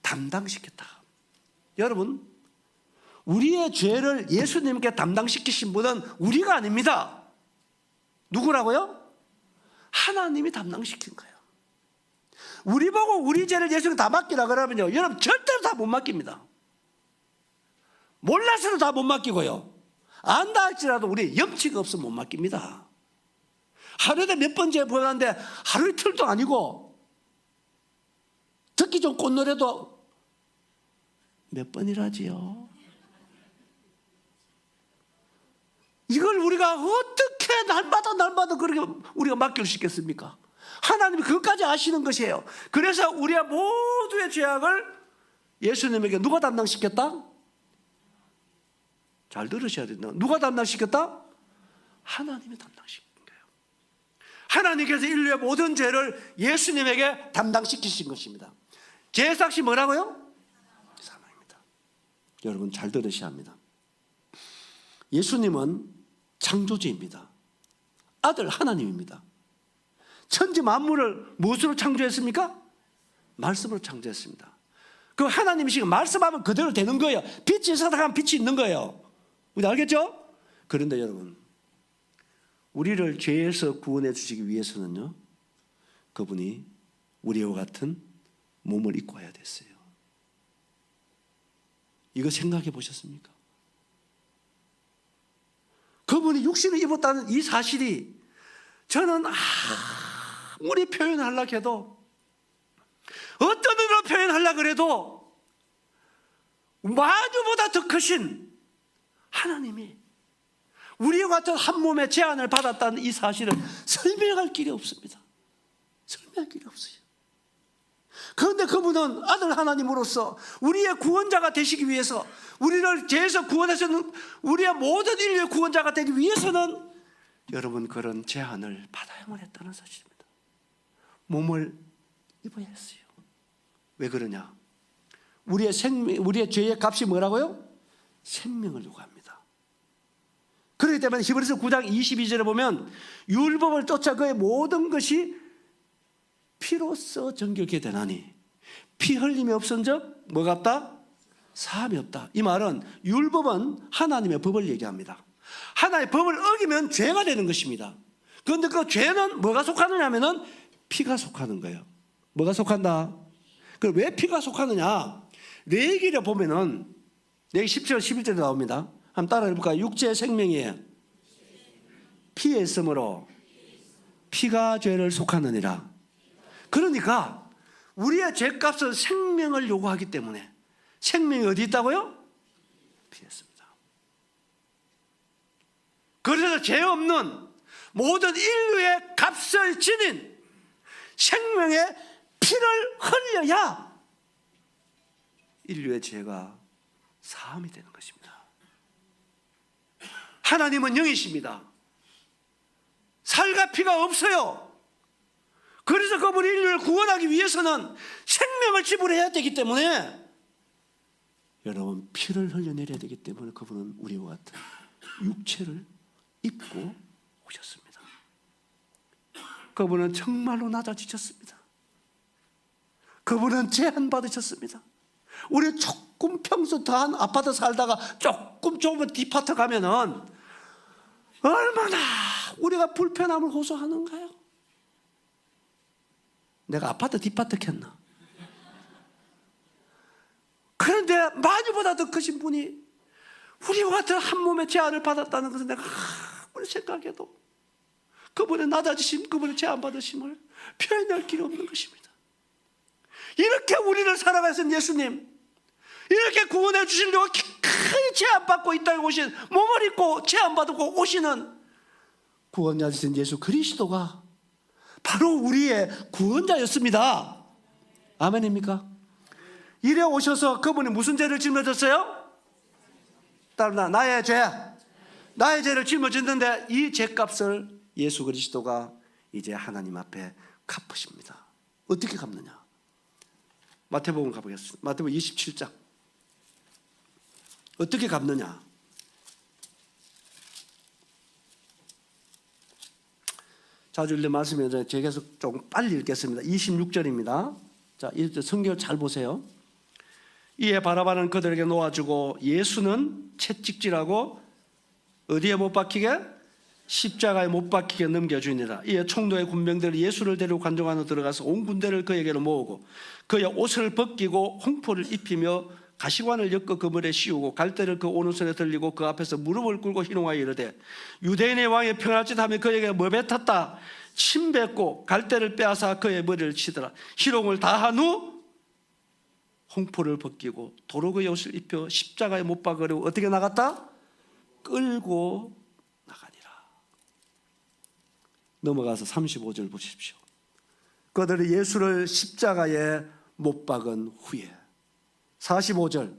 담당시켰다. 여러분, 우리의 죄를 예수님께 담당시키신 분은 우리가 아닙니다. 누구라고요? 하나님이 담당시킨 거예요. 우리 보고 우리 죄를 예수님께 다 맡기라 그러면요, 여러분 절대로 다 못 맡깁니다. 몰라서는 다 못 맡기고요, 안다 할지라도 우리 염치가 없으면 못 맡깁니다. 하루에 몇 번 죄 범하는데 하루 이틀도 아니고 듣기 좀 꽃노래도 몇 번이라지요. 이걸 우리가 어떻게 날마다 그렇게 우리가 맡길 수 있겠습니까? 하나님이 그것까지 아시는 것이에요. 그래서 우리의 모두의 죄악을 예수님에게 누가 담당시켰다? 잘 들으셔야 된다. 누가 담당시켰다? 하나님이 담당시킨 거예요. 하나님께서 인류의 모든 죄를 예수님에게 담당시키신 것입니다. 죄의 삭시 뭐라고요? 사망입니다. 여러분 잘 들으셔야 합니다. 예수님은 창조주입니다. 아들 하나님입니다. 천지 만물을 무엇으로 창조했습니까? 말씀으로 창조했습니다. 그 하나님이시고 말씀하면 그대로 되는 거예요. 빛이 있어서 빛이 있는 거예요. 우리 알겠죠? 그런데 여러분, 우리를 죄에서 구원해 주시기 위해서는요, 그분이 우리와 같은 몸을 입고 와야 됐어요. 이거 생각해 보셨습니까? 그분이 육신을 입었다는 이 사실이, 저는 아무리 표현하려고 해도, 어떤 의미로 표현하려고 해도 만유보다 더 크신 하나님이 우리와 같은 한 몸의 제한을 받았다는 이 사실을 설명할 길이 없습니다. 설명할 길이 없어요. 그런데 그분은 아들 하나님으로서 우리의 구원자가 되시기 위해서, 우리를 죄에서 구원하시는 우리의 모든 인류의 구원자가 되기 위해서는 여러분 그런 제한을 받아야만 했다는 사실입니다. 몸을 입어야 했어요. 왜 그러냐? 우리의 죄의 값이 뭐라고요? 생명을 요구합니다. 그렇기 때문에 히브리서 9장 22절에 보면 율법을 쫓아 그의 모든 것이 피로써 정결케 되나니 피 흘림이 없은즉 뭐가 없다? 사함이 없다. 이 말은 율법은 하나님의 법을 얘기합니다. 하나님의 법을 어기면 죄가 되는 것입니다. 그런데 그 죄는 뭐가 속하느냐 하면은 피가 속하는 거예요. 뭐가 속한다? 그럼 왜 피가 속하느냐? 레위기를 보면은 레위기 17절 11절에 나옵니다. 한번 따라 해볼까요? 육체의 생명이 피에 있으므로 피가 죄를 속하느니라. 그러니까 우리의 죄값은 생명을 요구하기 때문에 생명이 어디 있다고요? 피에 있습니다. 그래서 죄 없는 모든 인류의 값을 지닌 생명의 피를 흘려야 인류의 죄가 사함이 되는 것입니다. 하나님은 영이십니다. 살과 피가 없어요. 그래서 그분이 인류를 구원하기 위해서는 생명을 지불해야 되기 때문에 여러분 피를 흘려내려야 되기 때문에 그분은 우리와 같은 육체를 입고 오셨습니다. 그분은 정말로 낮아지셨습니다. 그분은 제한받으셨습니다. 우리 조금 평소 더한 아파트 살다가 조금 좁은 디파트 가면은 얼마나 우리가 불편함을 호소하는가요? 내가 아파트 디파트 켰나? 그런데 많이보다 더 크신 분이 우리와 같은 한 몸의 제한을 받았다는 것은 내가 아무리 생각해도 그분의 낮아지심, 그분의 제한받으심을 표현할 길이 없는 것입니다. 이렇게 우리를 살아가신 예수님, 이렇게 구원해 주시려고 크게 제한받고 이 땅에 오신, 몸을 입고 제한받고 오시는 구원자 되신 예수 그리스도가 바로 우리의 구원자였습니다. 아멘입니까? 이래 오셔서 그분이 무슨 죄를 짊어졌어요? 따라 나의 죄를 짊어졌는데 이 죄값을 예수 그리스도가 이제 하나님 앞에 갚으십니다. 어떻게 갚느냐? 마태복음 가보겠습니다. 마태복음 27장. 어떻게 갚느냐? 자주 읽는 말씀이어서 제가 계속 조금 빨리 읽겠습니다. 26절입니다. 자, 이 성경 잘 보세요. 이에 바라바는 그들에게 놓아주고 예수는 채찍질하고 어디에 못 박히게? 십자가에 못 박히게 넘겨주니라. 이에 총독의 군병들이 예수를 데리고 관중 안으로 들어가서 온 군대를 그에게로 모으고 그의 옷을 벗기고 홍포를 입히며 가시관을 엮어 그물에 씌우고 갈대를 그 오른손에 들리고 그 앞에서 무릎을 꿇고 희롱하여 이르되 유대인의 왕이 평안할 듯 하며 그에게 뭐 뱉었다? 침 뱉고 갈대를 빼앗아 그의 머리를 치더라. 희롱을 다한 후 홍포를 벗기고 도로 그의 옷을 입혀 십자가에 못 박으려고 어떻게 나갔다? 끌고 나가니라. 넘어가서 35절 보십시오. 그들이 예수를 십자가에 못 박은 후에 45절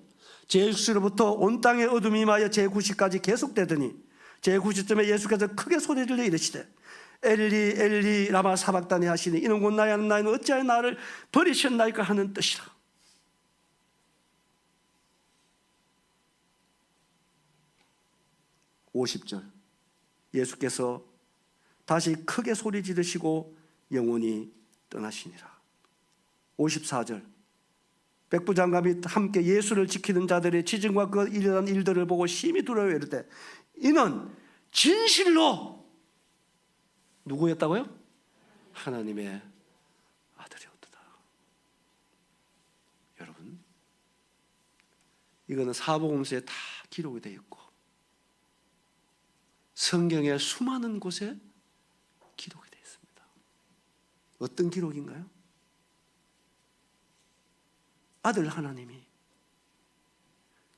제6시로부터 온 땅에 어둠이 임하여 제9시까지 계속되더니 제9시쯤에 예수께서 크게 소리 들려 이르시되 엘리 엘리 라마 사박다니 하시니 이는 곧 나의 하나님 나는 어찌하여 나를 버리셨나이까 하는 뜻이라. 50절 예수께서 다시 크게 소리 지르시고 영원히 떠나시니라. 54절 백부장관이 함께 예수를 지키는 자들의 지진과 그 일어난 일들을 보고 심히 두려워 이르되 이는 진실로 누구였다고요? 하나님의 아들이었다. 여러분, 이거는 사복음서에 다 기록이 되어 있고 성경의 수많은 곳에 기록이 되어 있습니다. 어떤 기록인가요? 아들 하나님이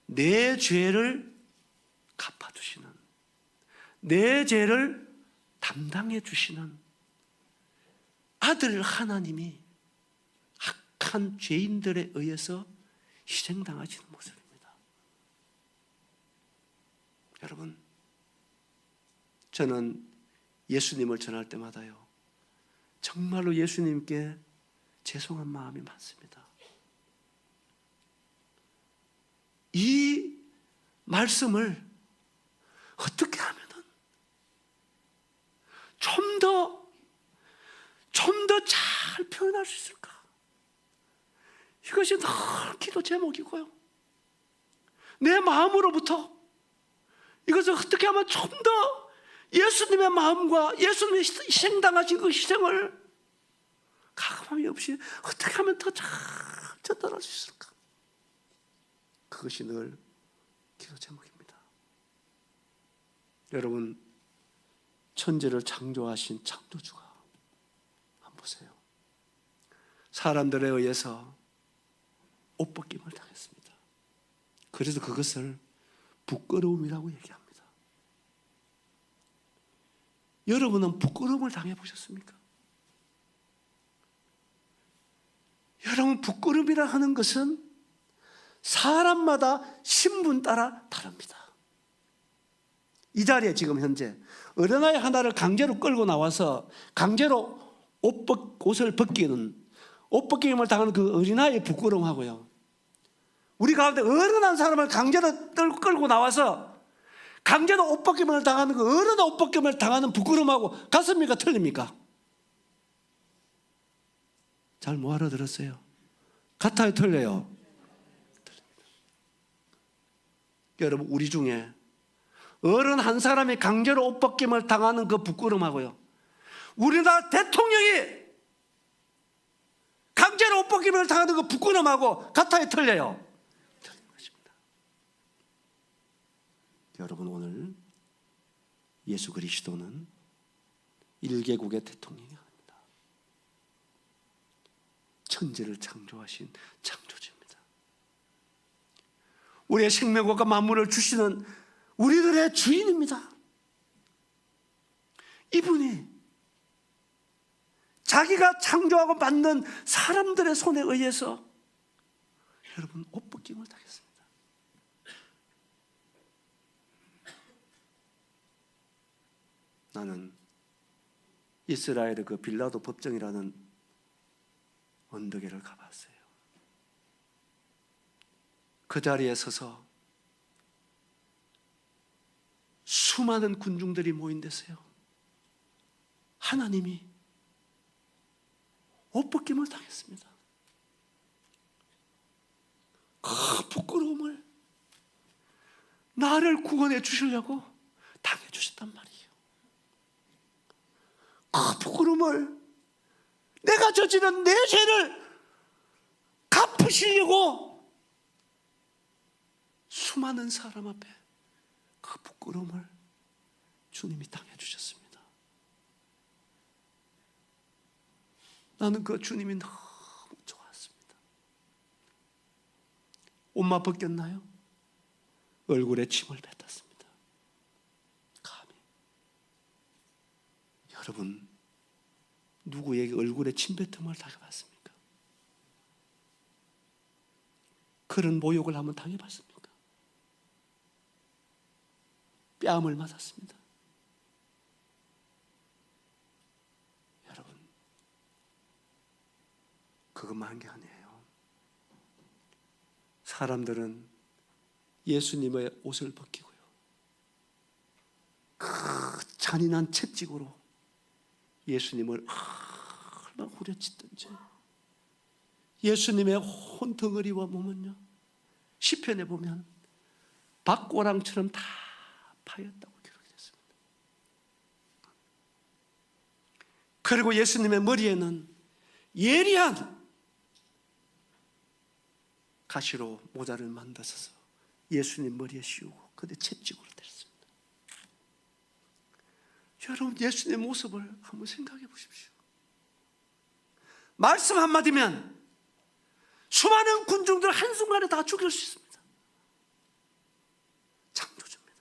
내 죄를 갚아주시는, 내 죄를 담당해 주시는 아들 하나님이 악한 죄인들에 의해서 희생당하시는 모습입니다. 여러분, 저는 예수님을 전할 때마다요 정말로 예수님께 죄송한 마음이 많습니다. 이 말씀을 어떻게 하면은 좀 더 잘 표현할 수 있을까? 이것이 늘 기도 제목이고요. 내 마음으로부터 이것을 어떻게 하면 좀 더 예수님의 마음과 예수님의 희생당하신 그 희생을 가감함이 없이 어떻게 하면 더 잘 전달할 수 있을까? 그것이 늘 기도 제목입니다. 여러분, 천지를 창조하신 창조주가 한번 보세요. 사람들에 의해서 옷벗김을 당했습니다. 그래서 그것을 부끄러움이라고 얘기합니다. 여러분은 부끄러움을 당해보셨습니까? 여러분, 부끄러움이라 하는 것은 사람마다 신분 따라 다릅니다. 이 자리에 지금 현재 어린아이 하나를 강제로 끌고 나와서 강제로 옷을 벗기는, 옷 벗김을 당하는 그 어린아이의 부끄러움하고요, 우리 가운데 어른한 사람을 강제로 끌고 나와서 강제로 옷 벗김을 당하는 그 어른의 옷 벗김을 당하는 부끄러움하고 같습니까? 틀립니까? 잘 못 알아들었어요. 같아요? 틀려요? 틀립니다. 여러분, 우리 중에 어른 한 사람이 강제로 옷 벗김을 당하는 그 부끄러움하고요, 우리나라 대통령이 강제로 옷 벗김을 당하는 그 부끄러움하고 같아요? 틀려요? 틀린 것입니다. 여러분, 오늘 예수 그리스도는 일개국의 대통령이 아닙니다. 천지를 창조하신 창조주입니다. 우리의 생명과 만물을 주시는 우리들의 주인입니다. 이분이 자기가 창조하고 만든 사람들의 손에 의해서 여러분 옷 벗김을 당했습니다. 나는 이스라엘의 그 빌라도 법정이라는 언덕에를 가봤어요. 그 자리에 서서 수많은 군중들이 모인 데서요, 하나님이 옷 벗김을 당했습니다. 그 부끄러움을 나를 구원해 주시려고 당해 주셨단 말이에요. 그 부끄러움을 내가 저지른 내 죄를 갚으시려고 수많은 사람 앞에 그 부끄러움을 주님이 당해 주셨습니다. 나는 그 주님이 너무 좋았습니다. 옷만 벗겼나요? 얼굴에 침을 뱉었습니다. 감히. 여러분, 누구에게 얼굴에 침 뱉음을 당해봤습니까? 그런 모욕을 한번 당해봤습니까? 뺨을 맞았습니다. 여러분, 그것만 한 게 아니에요. 사람들은 예수님의 옷을 벗기고요, 그 잔인한 채찍으로 예수님을 얼마나 후려치든지, 예수님의 혼덩어리와 몸은요, 시편에 보면 박고랑처럼 다 파였다고 기록이 됐습니다. 그리고 예수님의 머리에는 예리한 가시로 모자를 만들어서 예수님 머리에 씌우고 그때 채찍으로 때렸습니다. 여러분, 예수님의 모습을 한번 생각해 보십시오. 말씀 한마디면 수많은 군중들 한순간에 다 죽일 수 있습니다. 창조주입니다.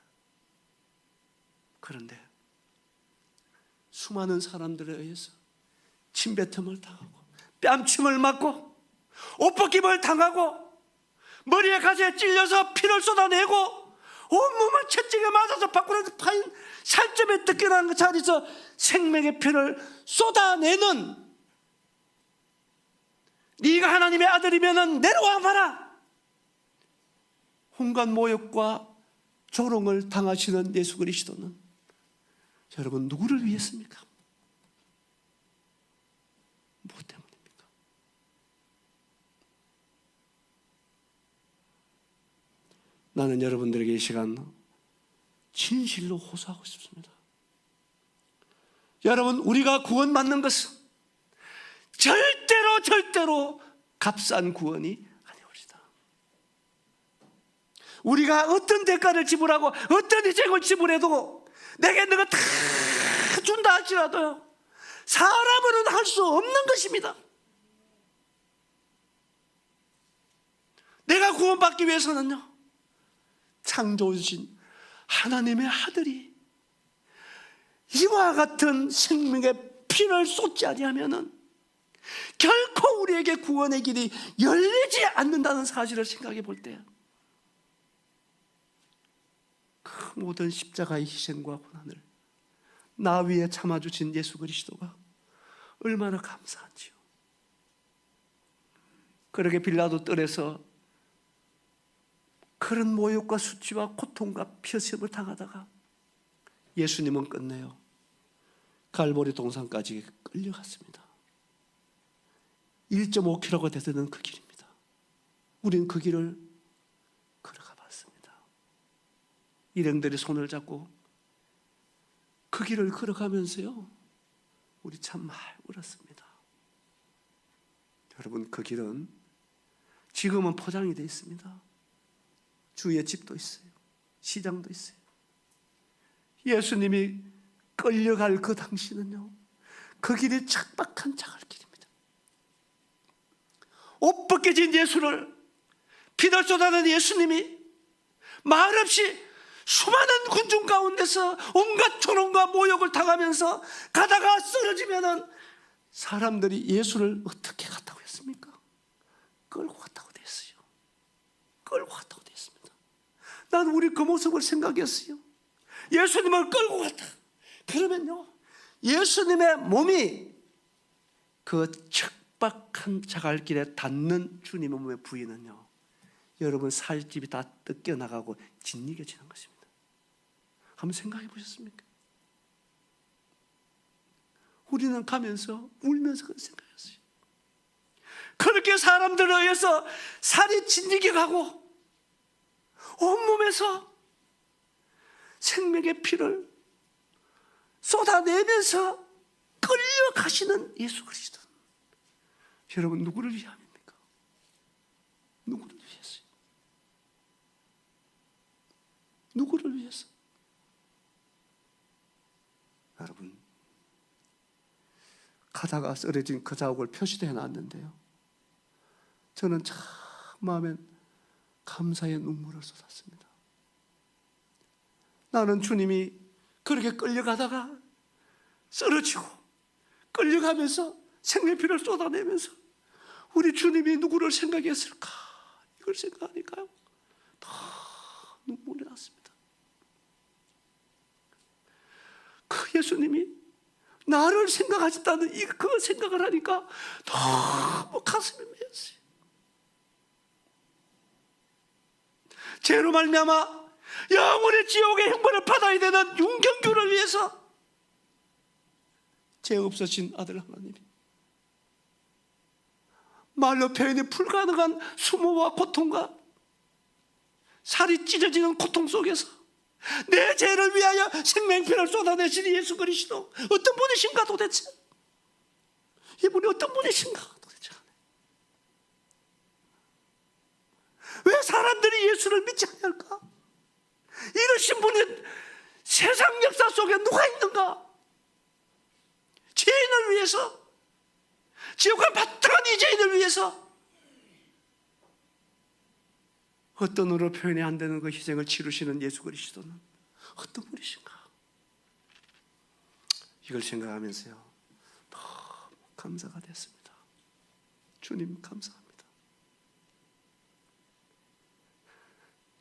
그런데 수많은 사람들에 의해서 침뱉음을 당하고 뺨침을 맞고 옷벗김을 당하고 머리에 가시에 찔려서 피를 쏟아내고 온몸을 채찍에 맞아서 밖으로 파인 살점에 뜯겨나는 그 자리에서 생명의 피를 쏟아내는, 네가 하나님의 아들이면 내려와 봐라, 온갖 모욕과 조롱을 당하시는 예수 그리스도는 여러분 누구를 위했습니까? 무엇 때문입니까? 나는 여러분들에게 이 시간 진실로 호소하고 싶습니다. 여러분, 우리가 구원받는 것은 절대로 값싼 구원이 아니옵니다. 우리가 어떤 대가를 지불하고 어떤 희생을 지불해도 내게 너가 다 준다 할지라도요, 사람으로는 할 수 없는 것입니다. 내가 구원받기 위해서는요, 창조주신 하나님의 아들이 이와 같은 생명의 피를 쏟지 아니하면은 결코 우리에게 구원의 길이 열리지 않는다는 사실을 생각해 볼 때, 그 모든 십자가의 희생과 고난을 나 위에 참아주신 예수 그리스도가 얼마나 감사한지요. 그렇게 빌라도 뜰에서 그런 모욕과 수치와 고통과 폐쇄을 당하다가 예수님은 끝내요 갈보리 동산까지 끌려갔습니다. 1.5km가 되는 그 길입니다. 우리는 그 길을 걸어가 봤습니다. 일행들이 손을 잡고 그 길을 걸어가면서요, 우리 참 많이 울었습니다. 여러분, 그 길은 지금은 포장이 되어 있습니다. 주위에 집도 있어요. 시장도 있어요. 예수님이 끌려갈 그 당시는요, 그 길이 척박한 자갈길입니다. 옷 벗겨진 예수를, 피를 쏟아낸 예수님이 말없이 수많은 군중 가운데서 온갖 조롱과 모욕을 당하면서 가다가 쓰러지면은 사람들이 예수를 어떻게 갔다고 했습니까? 끌고 갔다고 됐어요. 끌고 갔다고 됐습니다. 난 우리 그 모습을 생각했어요. 예수님을 끌고 갔다. 그러면요, 예수님의 몸이 그 척박한 자갈길에 닿는 주님의 몸의 부위는요, 여러분 살집이 다 뜯겨나가고 짓이겨지는 것입니다. 한번 생각해 보셨습니까? 우리는 가면서 울면서 그런 생각했어요. 그렇게 사람들에 의해서 살이 짓이겨 가고 온몸에서 생명의 피를 쏟아내면서 끌려가시는 예수 그리스도, 여러분 누구를 위함입니까? 누구를 위해서요? 누구를 위해서? 여러분, 가다가 쓰러진 그 자국을 표시도 해놨는데요, 저는 참 마음에 감사의 눈물을 쏟았습니다. 나는 주님이 그렇게 끌려가다가 쓰러지고 끌려가면서 생명피를 쏟아내면서 우리 주님이 누구를 생각했을까, 이걸 생각하니까요 다 눈물이 났습니다. 그 예수님이 나를 생각하셨다는 그 생각을 하니까 너무 가슴이 메었어요. 죄로 말미암아 영원의 지옥의 형벌을 받아야 되는 윤경규를 위해서 죄 없으신 아들 하나님이 말로 표현이 불가능한 수모와 고통과 살이 찢어지는 고통 속에서 내 죄를 위하여 생명피를 쏟아내신 예수 그리스도, 어떤 분이신가 도대체? 이분이 어떤 분이신가 도대체? 왜 사람들이 예수를 믿지 않을까? 이러신 분이 세상 역사 속에 누가 있는가? 죄인을 위해서, 지옥에 바탕한 이 죄인을 위해서 어떤 으로 표현이 안 되는 그 희생을 치르시는 예수 그리스도는 어떤 분이신가? 이걸 생각하면서요 너무 감사가 됐습니다. 주님 감사합니다.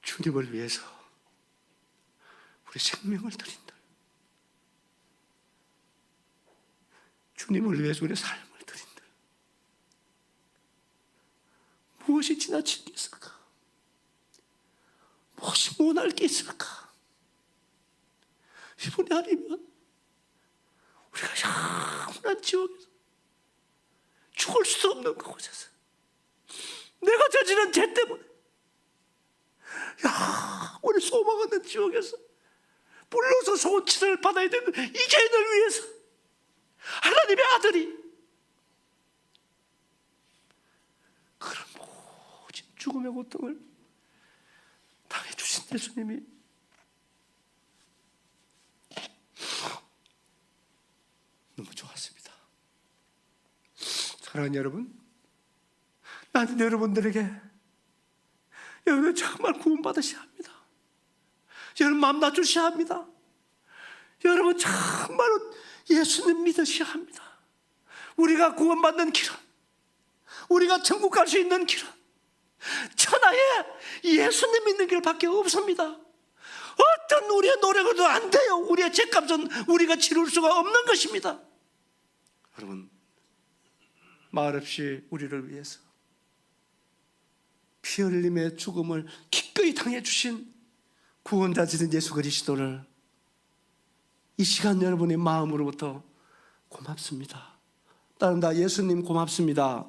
주님을 위해서 우리 생명을 드린들, 주님을 위해서 우리 삶을 드린들, 무엇이 지나칠 게 있을까? 무엇이 못할 게 있을까? 이분이 아니면 우리가 영원한 지옥에서 죽을 수 없는 그곳에서 내가 저지른 죄 때문에 야, 우리 소망 없는 지옥에서 불로서 소치를 받아야 되는 이 죄인을 위해서 하나님의 아들이 그런 모진 죽음의 고통을 당해주신 예수님이 너무 좋았습니다. 사랑하는 여러분, 나는 여러분들에게 여러분 정말 구원받으셔야 합니다. 여러분 마음 낮추셔야 합니다. 여러분 정말로 예수님 믿으셔야 합니다. 우리가 구원받는 길은, 우리가 천국 갈 수 있는 길은 천하에 예수님 믿는 길밖에 없습니다. 어떤 우리의 노력으로도 안 돼요. 우리의 죄값은 우리가 치룰 수가 없는 것입니다. 여러분, 말없이 우리를 위해서 피 흘림의 죽음을 기꺼이 당해주신 구원자이신 예수 그리스도를 이 시간 여러분의 마음으로부터 고맙습니다. 따른다. 예수님 고맙습니다.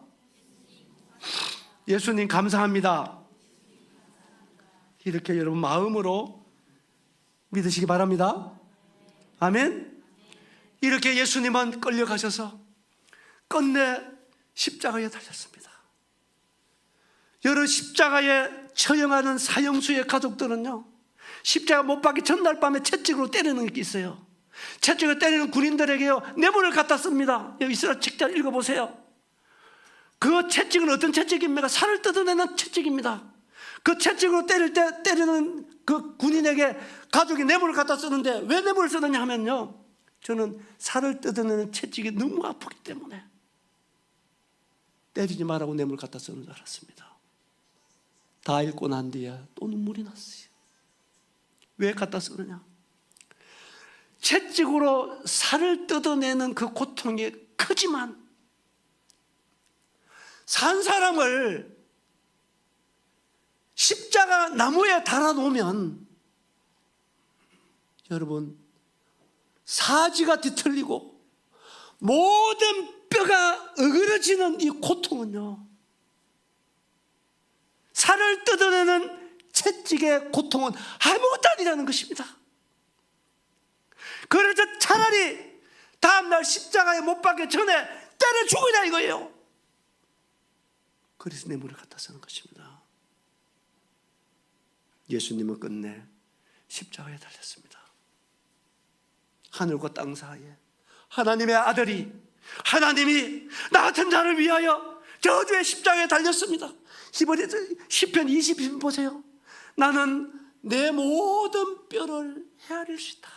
예수님 감사합니다. 이렇게 여러분 마음으로 믿으시기 바랍니다. 아멘. 이렇게 예수님은 끌려가셔서 끝내 십자가에 달렸습니다. 여러 십자가에 처형하는 사형수의 가족들은요, 십자가 못 박기 전날 밤에 채찍으로 때리는 게 있어요. 채찍으로 때리는 군인들에게요, 뇌물을 갖다 씁니다. 여기 이스라엘 책자 읽어보세요. 그 채찍은 어떤 채찍입니까? 살을 뜯어내는 채찍입니다. 그 채찍으로 때리는 그 군인에게 가족이 뇌물을 갖다 쓰는데, 왜 뇌물을 쓰느냐 하면요, 저는 살을 뜯어내는 채찍이 너무 아프기 때문에 때리지 말라고 뇌물을 갖다 쓰는 줄 알았습니다. 다 읽고 난 뒤에 또 눈물이 났어요. 왜 갖다 쓰느냐? 채찍으로 살을 뜯어내는 그 고통이 크지만 산 사람을 십자가 나무에 달아놓으면 여러분 사지가 뒤틀리고 모든 뼈가 어그러지는 이 고통은요, 살을 뜯어내는 채찍의 고통은 아무것도 아니라는 것입니다. 그래서 차라리 다음날 십자가에 못 박기 전에 때려 죽으라 이거예요. 그래서 뇌물을 갖다 쓰는 것입니다. 예수님은 끝내 십자가에 달렸습니다. 하늘과 땅 사이에 하나님의 아들이, 하나님이 나 같은 자를 위하여 저주의 십자가에 달렸습니다. 시편 20편 보세요. 나는 내 모든 뼈를 헤아릴 수 있다.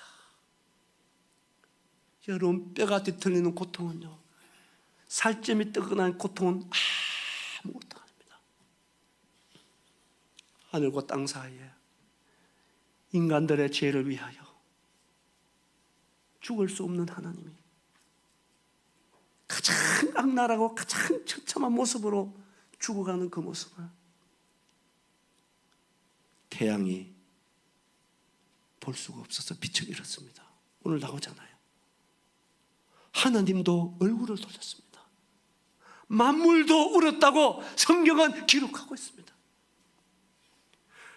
여러분, 뼈가 뒤틀리는 고통은요, 살점이 뜨거난 고통은 아무것도 아닙니다. 하늘과 땅 사이에 인간들의 죄를 위하여 죽을 수 없는 하나님이 가장 악랄하고 가장 처참한 모습으로 죽어가는 그 모습을 태양이 볼 수가 없어서 빛을 잃었습니다. 오늘 나오잖아요. 하나님도 얼굴을 돌렸습니다. 만물도 울었다고 성경은 기록하고 있습니다.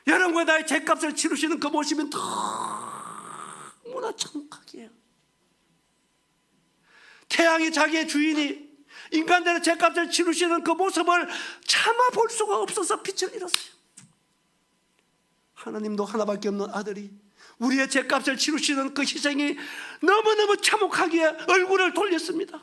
여러분과 나의 죄값을 치르시는 그 모습은 너무나 참혹하게 해요. 태양이 자기의 주인이 인간들의 죄값을 치르시는 그 모습을 참아 볼 수가 없어서 빛을 잃었어요. 하나님도 하나밖에 없는 아들이 우리의 죄값을 치르시는 그 희생이 너무너무 참혹하기에 얼굴을 돌렸습니다.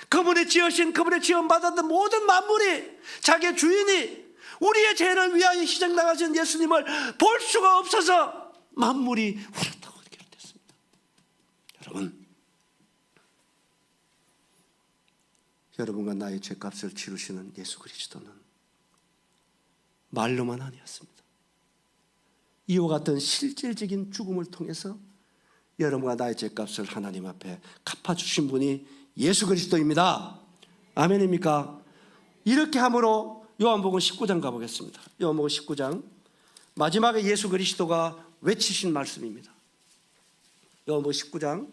그분이 지으신, 그분의 지원받았던 모든 만물이, 자기의 주인이 우리의 죄를 위하여 희생 나가신 예수님을 볼 수가 없어서 만물이 울었다고 기록됐습니다. 여러분과 나의 죄값을 치르시는 예수 그리스도는 말로만 아니었습니다. 이와 같은 실질적인 죽음을 통해서 여러분과 나의 죄값을 하나님 앞에 갚아주신 분이 예수 그리스도입니다. 아멘입니까? 이렇게 함으로 요한복음 19장 가보겠습니다. 요한복음 19장 마지막에 예수 그리스도가 외치신 말씀입니다. 요한복음 19장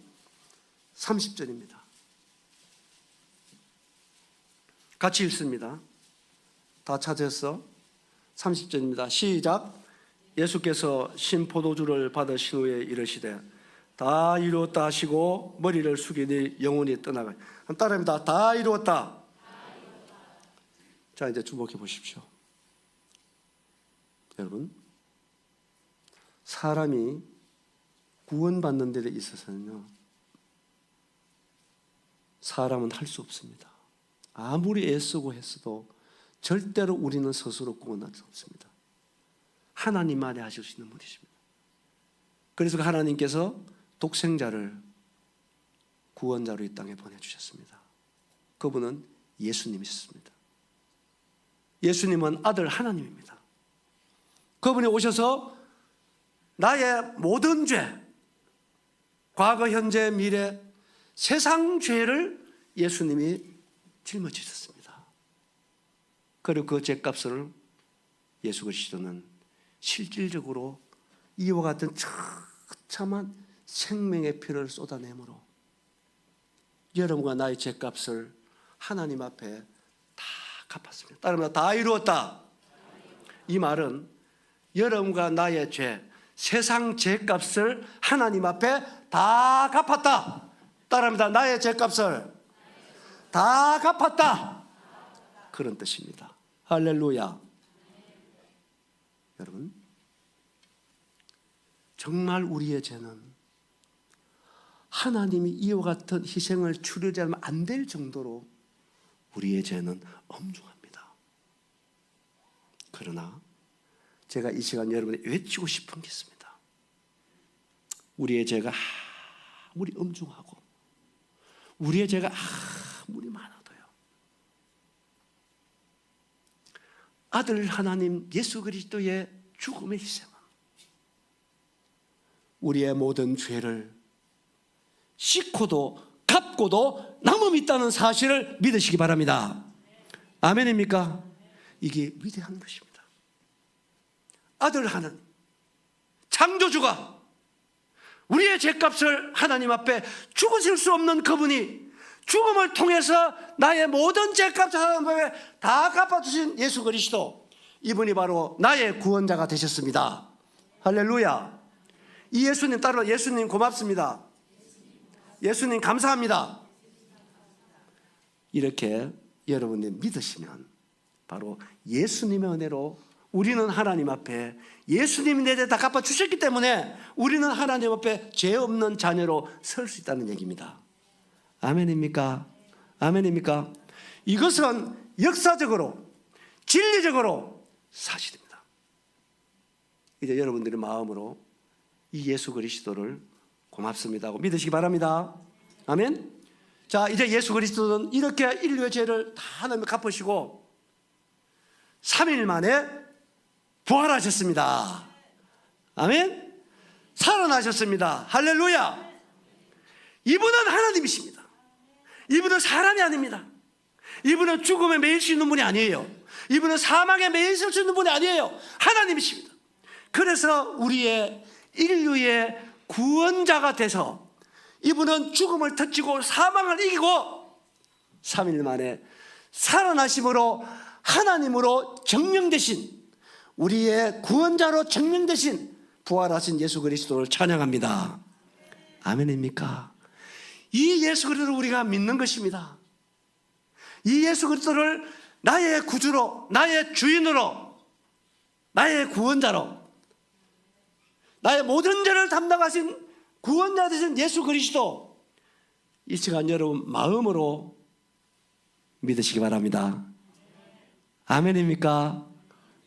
30절입니다. 같이 읽습니다. 다 찾았어? 30절입니다. 시작. 예수께서 신 포도주를 받으신 후에 이르시되 다 이루었다 하시고 머리를 숙이니 영혼이 떠나가. 따라합니다. 다 이루었다. 자, 이제 주목해 보십시오. 여러분, 사람이 구원받는 데 있어서는요, 사람은 할 수 없습니다. 아무리 애쓰고 했어도 절대로 우리는 스스로 구원할 수 없습니다. 하나님만이 하실 수 있는 분이십니다. 그래서 하나님께서 독생자를 구원자로 이 땅에 보내주셨습니다. 그분은 예수님이셨습니다. 예수님은 아들 하나님입니다. 그분이 오셔서 나의 모든 죄, 과거, 현재, 미래, 세상 죄를 예수님이 짊어지셨습니다. 그리고 그 죄값을 예수 그리스도는 실질적으로 이와 같은 처참한 생명의 피를 쏟아내므로 여러분과 나의 죄값을 하나님 앞에 다 갚았습니다. 따르면 다 이루었다. 이 말은 여러분과 나의 죄, 세상 죄값을 하나님 앞에 다 갚았다. 따라합니다. 나의 죄값을 다 갚았다. 그런 뜻입니다. 할렐루야. 여러분, 정말 우리의 죄는 하나님이 이와 같은 희생을 치르지 않으면 안 될 정도로 우리의 죄는 엄중합니다. 그러나 제가 이 시간 여러분에 외치고 싶은 게 있습니다. 우리의 죄가 아무리 엄중하고 우리의 죄가 아무리 많아도요, 아들 하나님 예수 그리스도의 죽음의 희생은 우리의 모든 죄를 씻고도 갚고도 남음이 있다는 사실을 믿으시기 바랍니다. 아멘입니까? 이게 위대한 것입니다. 아들 하나님, 창조주가 우리의 죄값을 하나님 앞에 죽으실 수 없는 그분이 죽음을 통해서 나의 모든 죄값을 하나님 앞에 다 갚아주신 예수 그리스도, 이분이 바로 나의 구원자가 되셨습니다. 할렐루야. 이 예수님 따라 예수님 고맙습니다. 예수님 감사합니다. 이렇게 여러분이 믿으시면 바로 예수님의 은혜로 우리는 하나님 앞에 예수님이 내 죄 다 갚아주셨기 때문에 우리는 하나님 앞에 죄 없는 자녀로 설 수 있다는 얘기입니다. 아멘입니까? 아멘입니까? 이것은 역사적으로 진리적으로 사실입니다. 이제 여러분들의 마음으로 이 예수 그리스도를 고맙습니다 하고 믿으시기 바랍니다. 아멘. 자, 이제 예수 그리스도는 이렇게 인류의 죄를 다 하나님 갚으시고 3일 만에 부활하셨습니다. 아멘. 살아나셨습니다. 할렐루야. 이분은 하나님이십니다. 이분은 사람이 아닙니다. 이분은 죽음에 매일 수 있는 분이 아니에요. 이분은 사망에 매일 수 있는 분이 아니에요. 하나님이십니다. 그래서 우리의 인류의 구원자가 돼서 이분은 죽음을 덧지고 사망을 이기고 3일 만에 살아나심으로 하나님으로 증명되신, 우리의 구원자로 증명되신 부활하신 예수 그리스도를 찬양합니다. 아멘입니까? 이 예수 그리스도를 우리가 믿는 것입니다. 이 예수 그리스도를 나의 구주로, 나의 주인으로, 나의 구원자로, 나의 모든 죄를 담당하신 구원자 되신 예수 그리스도, 이 시간 여러분 마음으로 믿으시기 바랍니다. 아멘입니까?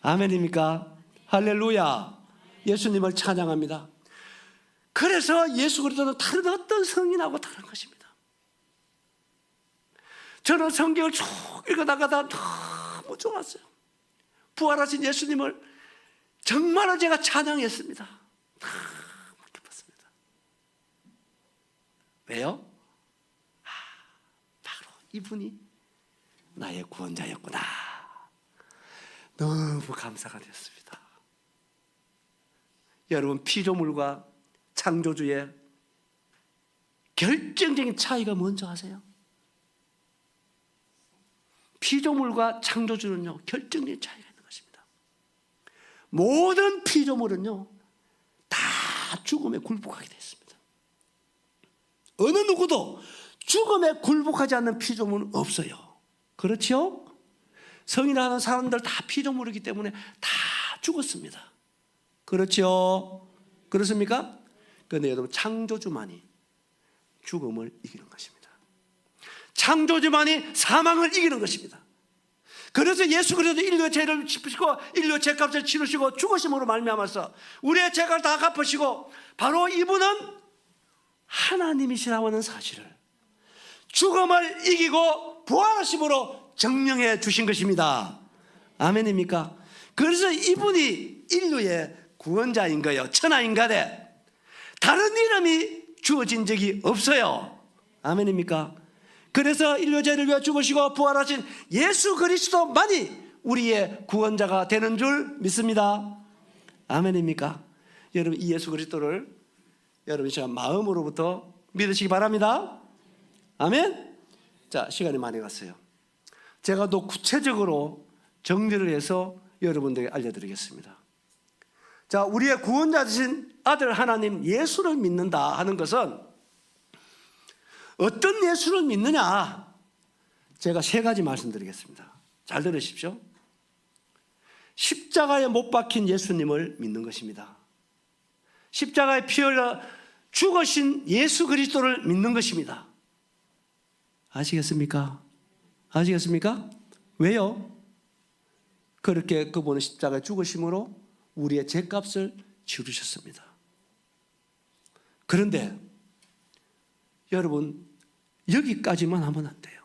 아멘입니까? 할렐루야. 예수님을 찬양합니다. 그래서 예수 그리스도는 다른 어떤 성인하고 다른 것입니다. 저는 성경을 쭉 읽어나가다 너무 좋았어요. 부활하신 예수님을 정말로 제가 찬양했습니다. 너무 기뻤습니다. 왜요? 바로 이분이 나의 구원자였구나. 너무 감사가 되었습니다. 여러분, 피조물과 창조주의 결정적인 차이가 뭔지 아세요? 피조물과 창조주는요, 결정적인 차이가 있는 것입니다. 모든 피조물은요 다 죽음에 굴복하게 됐습니다. 어느 누구도 죽음에 굴복하지 않는 피조물은 없어요. 그렇죠? 성인하는 사람들 다 피조물이기 때문에 다 죽었습니다. 그렇죠? 그렇습니까? 그런데 여러분, 창조주만이 죽음을 이기는 것입니다. 창조주만이 사망을 이기는 것입니다. 그래서 예수 그리스도 인류의 죄를 짚으시고 인류의 죄값을 치르시고 죽으심으로 말미암아서 우리의 죄를 다 갚으시고, 바로 이분은 하나님이시라고 하는 사실을 죽음을 이기고 부활하심으로 증명해 주신 것입니다. 아멘입니까? 그래서 이분이 인류의 구원자인 거예요. 천하인간에 다른 이름이 주어진 적이 없어요. 아멘입니까? 그래서 인류 죄를 위해 죽으시고 부활하신 예수 그리스도만이 우리의 구원자가 되는 줄 믿습니다. 아멘입니까? 여러분, 이 예수 그리스도를 여러분 제가 마음으로부터 믿으시기 바랍니다. 아멘. 자, 시간이 많이 갔어요. 제가 또 구체적으로 정리를 해서 여러분들에게 알려드리겠습니다. 자, 우리의 구원자 되신 아들 하나님 예수를 믿는다 하는 것은 어떤 예수를 믿느냐? 제가 세 가지 말씀드리겠습니다. 잘 들으십시오. 십자가에 못 박힌 예수님을 믿는 것입니다. 십자가에 피 흘려 죽으신 예수 그리스도를 믿는 것입니다. 아시겠습니까? 아시겠습니까? 왜요? 그렇게 그분은 십자가에 죽으심으로 우리의 죄값을 치르셨습니다. 그런데 여러분, 여기까지만 하면 안 돼요.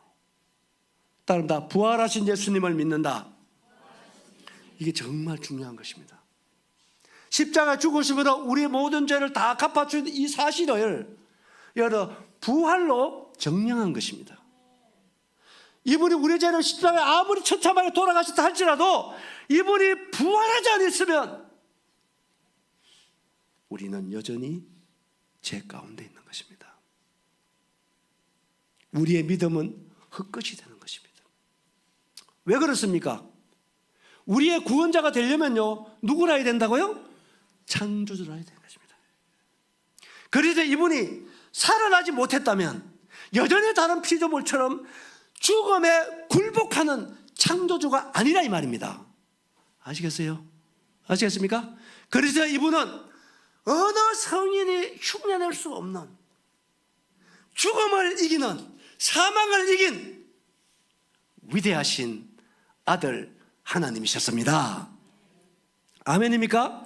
따릅니다. 부활하신 예수님을 믿는다. 이게 정말 중요한 것입니다. 십자가 죽으심으로 우리의 모든 죄를 다 갚아준 이 사실을 여러분 부활로 증명한 것입니다. 이분이 우리 죄를 십자가에 아무리 처참하게 돌아가셨다 할지라도 이분이 부활하지 않았으면 우리는 여전히 죄 가운데 있는 것입니다. 우리의 믿음은 헛것이 되는 것입니다. 왜 그렇습니까? 우리의 구원자가 되려면요, 누구라 해야 된다고요? 창조주라 해야 되는 것입니다. 그래서 이분이 살아나지 못했다면 여전히 다른 피조물처럼 죽음에 굴복하는 창조주가 아니라 이 말입니다. 아시겠어요? 아시겠습니까? 그래서 이분은 어느 성인이 흉내낼 수 없는 죽음을 이기는, 사망을 이긴 위대하신 아들 하나님이셨습니다. 아멘입니까?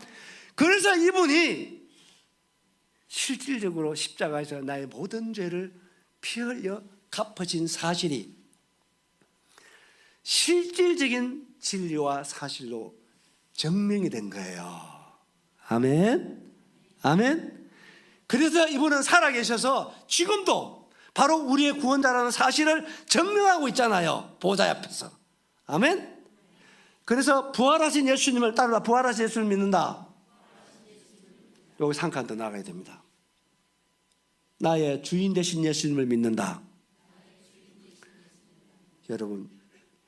그래서 이분이 실질적으로 십자가에서 나의 모든 죄를 피 흘려 갚아진 사실이 실질적인 진리와 사실로 증명이 된 거예요. 아멘. 아멘. 그래서 이분은 살아계셔서 지금도 바로 우리의 구원자라는 사실을 증명하고 있잖아요. 보좌 앞에서. 아멘. 그래서 부활하신 예수님을 따르라. 부활하신 예수를 믿는다. 여기 한 칸 더 나가야 됩니다. 나의 주인 되신 예수님을 믿는다. 여러분,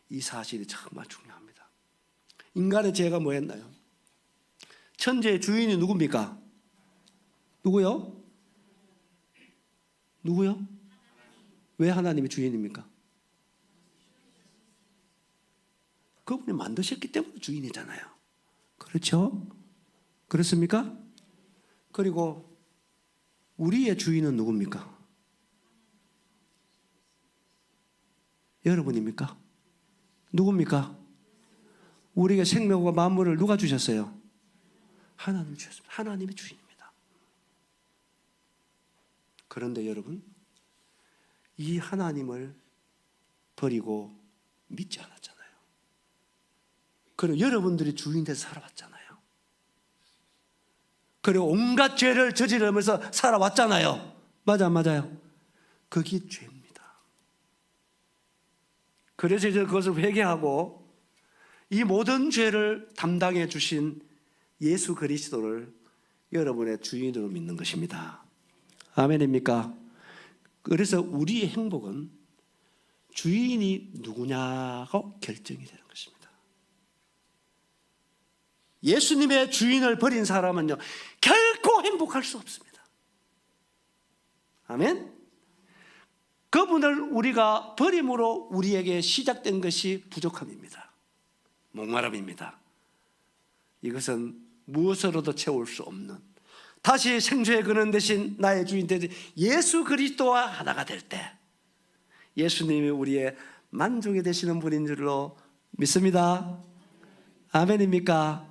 이 사실이 정말 중요합니다. 인간의 죄가 뭐였나요? 천재의 주인이 누굽니까? 누구요? 누구요? 왜 하나님이 주인입니까? 그분이 만드셨기 때문에 주인이잖아요. 그렇죠? 그렇습니까? 그리고 우리의 주인은 누굽니까? 여러분입니까? 누굽니까? 우리에게 생명과 만물을 누가 주셨어요? 하나님이 주셨습니다. 하나님이 주인입니다. 그런데 여러분, 이 하나님을 버리고 믿지 않았잖아요. 그리고 여러분들이 주인 돼서 살아왔잖아요. 그리고 온갖 죄를 저지르면서 살아왔잖아요. 맞아, 맞아요. 그게 죄입니다. 그래서 이제 그것을 회개하고 이 모든 죄를 담당해 주신 예수 그리스도를 여러분의 주인으로 믿는 것입니다. 아멘입니까? 그래서 우리의 행복은 주인이 누구냐고 결정이 되는 것입니다. 예수님의 주인을 버린 사람은요, 결코 행복할 수 없습니다. 아멘? 그분을 우리가 버림으로 우리에게 시작된 것이 부족함입니다. 목마름입니다. 이것은 무엇으로도 채울 수 없는, 다시 생수의 근원 대신 나의 주인 되신 예수 그리스도와 하나가 될 때 예수님이 우리의 만족이 되시는 분인 줄로 믿습니다. 아멘입니까?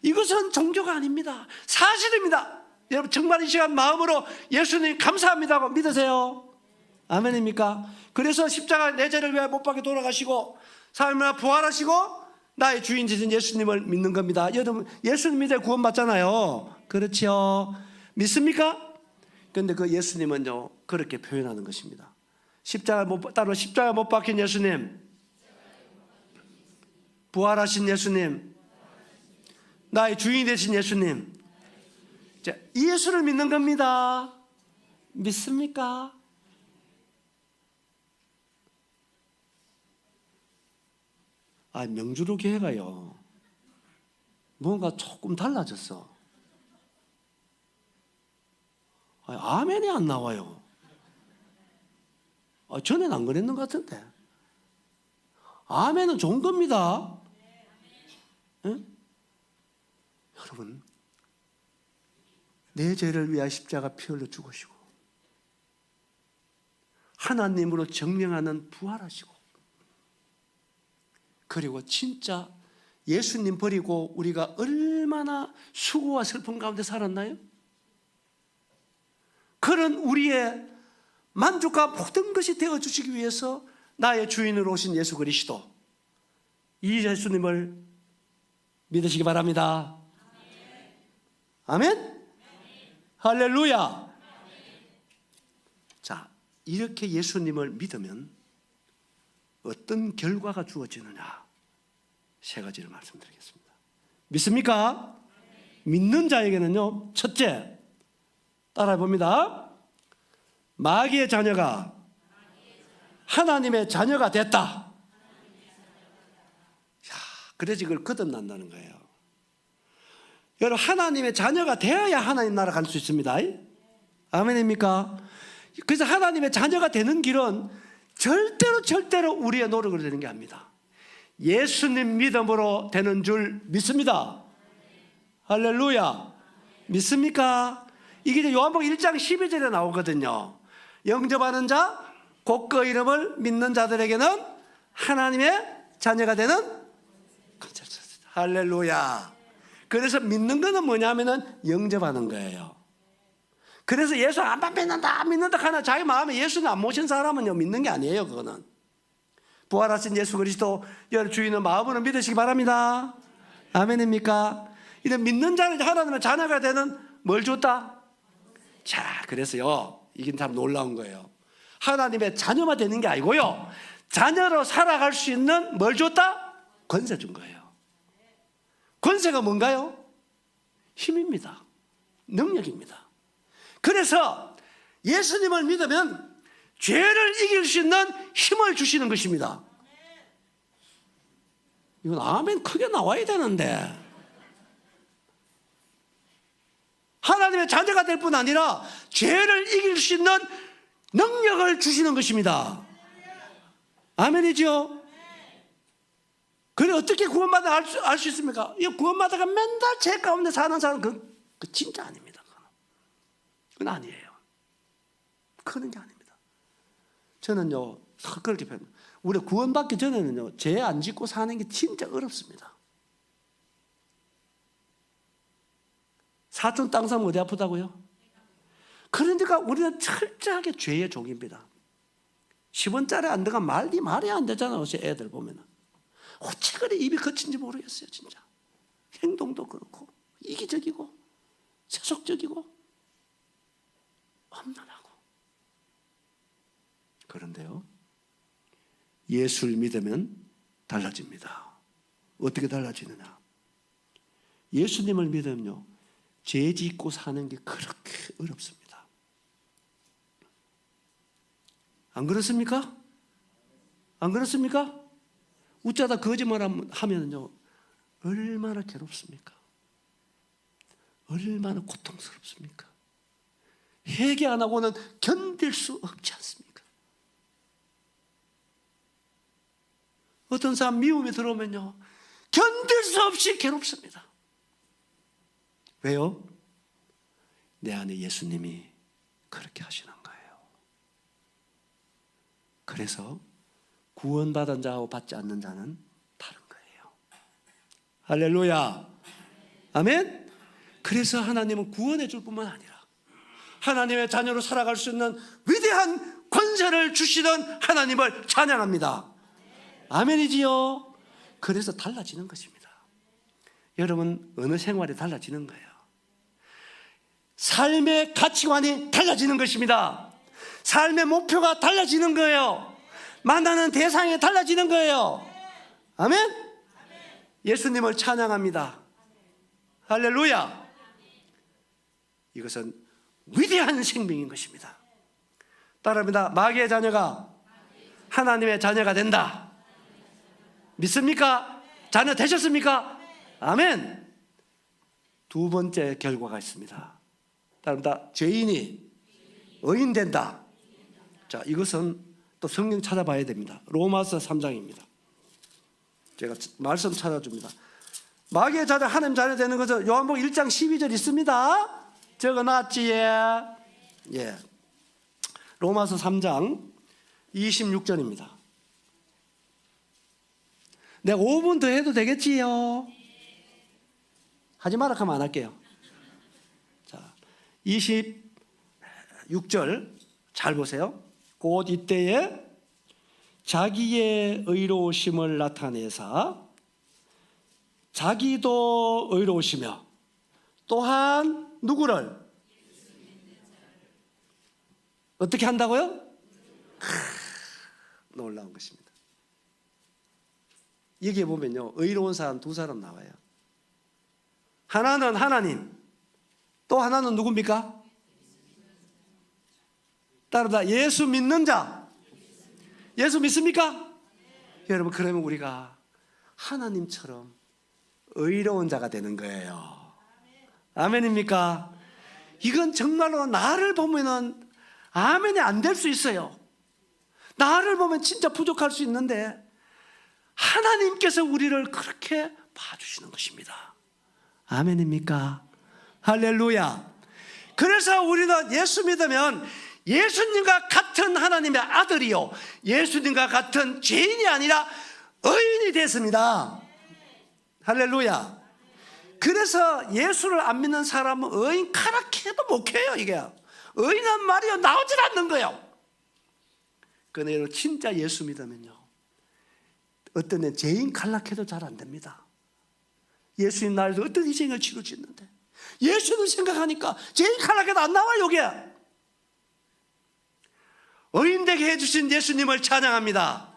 이것은 종교가 아닙니다. 사실입니다. 여러분 정말 이 시간 마음으로 예수님 감사합니다고 믿으세요. 아멘입니까? 그래서 십자가 내 죄를 위하여 못 박혀 돌아가시고 삶을 부활하시고 나의 주인 되신 예수님을 믿는 겁니다. 여러분 예수님 믿어 구원받잖아요. 그렇죠? 믿습니까? 그런데 그 예수님은요 그렇게 표현하는 것입니다. 따로 십자가 못 박힌 예수님, 부활하신 예수님, 나의 주인이 되신 예수님, 이 예수를 믿는 겁니다. 믿습니까? 명주로 교회가요 뭔가 조금 달라졌어. 아멘이 안 나와요. 전에는 안 그랬는 것 같은데. 아멘은 좋은 겁니다. 네? 여러분 내 죄를 위하여 십자가 피 흘려 죽으시고 하나님으로 정령하는 부활하시고, 그리고 진짜 예수님 버리고 우리가 얼마나 수고와 슬픔 가운데 살았나요? 그런 우리의 만족과 모든 것이 되어주시기 위해서 나의 주인으로 오신 예수 그리스도, 이 예수님을 믿으시기 바랍니다. 아멘? 할렐루야. 자, 이렇게 예수님을 믿으면 어떤 결과가 주어지느냐, 세 가지를 말씀드리겠습니다. 믿습니까? 믿는 자에게는요, 첫째, 따라해 봅니다. 마귀의 자녀가 하나님의 자녀가 됐다. 그래서 이걸 거듭난다는 거예요. 여러분 하나님의 자녀가 되어야 하나님 나라 갈 수 있습니다. 아멘입니까? 그래서 하나님의 자녀가 되는 길은 절대로 우리의 노력으로 되는 게 아닙니다. 예수님 믿음으로 되는 줄 믿습니다. 할렐루야. 믿습니까? 이게 이제 요한복음 1장 12절에 나오거든요. 영접하는 자, 곧 그 이름을 믿는 자들에게는 하나님의 자녀가 되는, 할렐루야. 그래서 믿는 거는 뭐냐면은 영접하는 거예요. 그래서 예수 안 믿는다 하나 자기 마음에 예수는 안 모신 사람은요 믿는 게 아니에요. 그거는 부활하신 예수 그리스도 여러분 주인의 마음으로 믿으시기 바랍니다. 아멘입니까? 이런 믿는 자는 하나님의 자녀가 되는 뭘 줬다? 자, 그래서요 이게 참 놀라운 거예요. 하나님의 자녀만 되는 게 아니고요, 자녀로 살아갈 수 있는 뭘 줬다? 권세 준 거예요. 권세가 뭔가요? 힘입니다. 능력입니다. 그래서 예수님을 믿으면 죄를 이길 수 있는 힘을 주시는 것입니다. 이건 아멘 크게 나와야 되는데, 하나님의 자녀가 될 뿐 아니라 죄를 이길 수 있는 능력을 주시는 것입니다. 아멘이죠? 그래 어떻게 구원받아 알 수 있습니까? 이 구원받아가 맨날 죄 가운데 사는 사람 그 진짜 아닙니다. 그건 아니에요. 그런 게 아닙니다. 저는요 그렇게 표현해요. 우리 구원받기 전에는요 죄 안 짓고 사는 게 진짜 어렵습니다. 사촌 땅 사면 어디 아프다고요? 그러니까 우리는 철저하게 죄의 종입니다. 10원짜리 안 들어가 말이 안 되잖아요. 애들 보면은 어찌 그래 입이 거친지 모르겠어요. 진짜 행동도 그렇고 이기적이고 세속적이고 험난하고. 그런데요 예수를 믿으면 달라집니다. 어떻게 달라지느냐? 예수님을 믿으면요 죄 짓고 사는 게 그렇게 어렵습니다. 안 그렇습니까? 안 그렇습니까? 웃자다 거짓말 하면요 얼마나 괴롭습니까? 얼마나 고통스럽습니까? 회개 안 하고는 견딜 수 없지 않습니까? 어떤 사람 미움이 들어오면요, 견딜 수 없이 괴롭습니다. 왜요? 내 안에 예수님이 그렇게 하시는 거예요. 그래서 구원받은 자하고 받지 않는 자는 다른 거예요. 할렐루야. 아멘. 그래서 하나님은 구원해 줄 뿐만 아니라 하나님의 자녀로 살아갈 수 있는 위대한 권세를 주시던 하나님을 찬양합니다. 아멘이지요. 그래서 달라지는 것입니다. 여러분, 어느 생활이 달라지는 거예요. 삶의 가치관이 달라지는 것입니다. 삶의 목표가 달라지는 거예요. 만나는 대상이 달라지는 거예요. 아멘. 예수님을 찬양합니다. 할렐루야. 이것은 위대한 생명인 것입니다. 따라합니다. 마귀의 자녀가 하나님의 자녀가 된다. 믿습니까? 자녀 되셨습니까? 아멘. 두 번째 결과가 있습니다. 따라합니다. 죄인이 의인 된다. 자, 이것은 또 성경 찾아봐야 됩니다. 로마서 3장입니다. 제가 말씀 찾아줍니다. 마귀의 자녀 하나님 자녀 되는 것은 요한복음 1장 12절 있습니다. 적어놨지. 예. 로마서 3장 26절입니다. 내가 5분 더 해도 되겠지요? 하지 마라 하면 안 할게요. 자, 26절 잘 보세요. 곧 이때에 자기의 의로우심을 나타내사 자기도 의로우시며 또한 누구를 어떻게 한다고요? 놀라운 것입니다. 여기에 보면요, 의로운 사람 두 사람 나와요. 하나는 하나님, 또 하나는 누굽니까? 따르다 예수 믿는 자. 예수 믿습니까? 여러분, 그러면 우리가 하나님처럼 의로운 자가 되는 거예요. 아멘입니까? 이건 정말로 나를 보면은 아멘이 안 될 수 있어요. 나를 보면 진짜 부족할 수 있는데 하나님께서 우리를 그렇게 봐주시는 것입니다. 아멘입니까? 할렐루야. 그래서 우리는 예수 믿으면 예수님과 같은 하나님의 아들이요, 예수님과 같은 죄인이 아니라 의인이 됐습니다. 할렐루야. 그래서 예수를 안 믿는 사람은 의인 카라키도 못해요. 이게 의인한 말이요 나오질 않는 거예요. 그런데 진짜 예수 믿으면요, 어떤 애 죄인 칼락해도 잘 안 됩니다. 예수님 날도 어떤 희생을 치루지는데 예수를 생각하니까 죄인 칼락해도 안 나와요. 여기에 의인되게 해주신 예수님을 찬양합니다.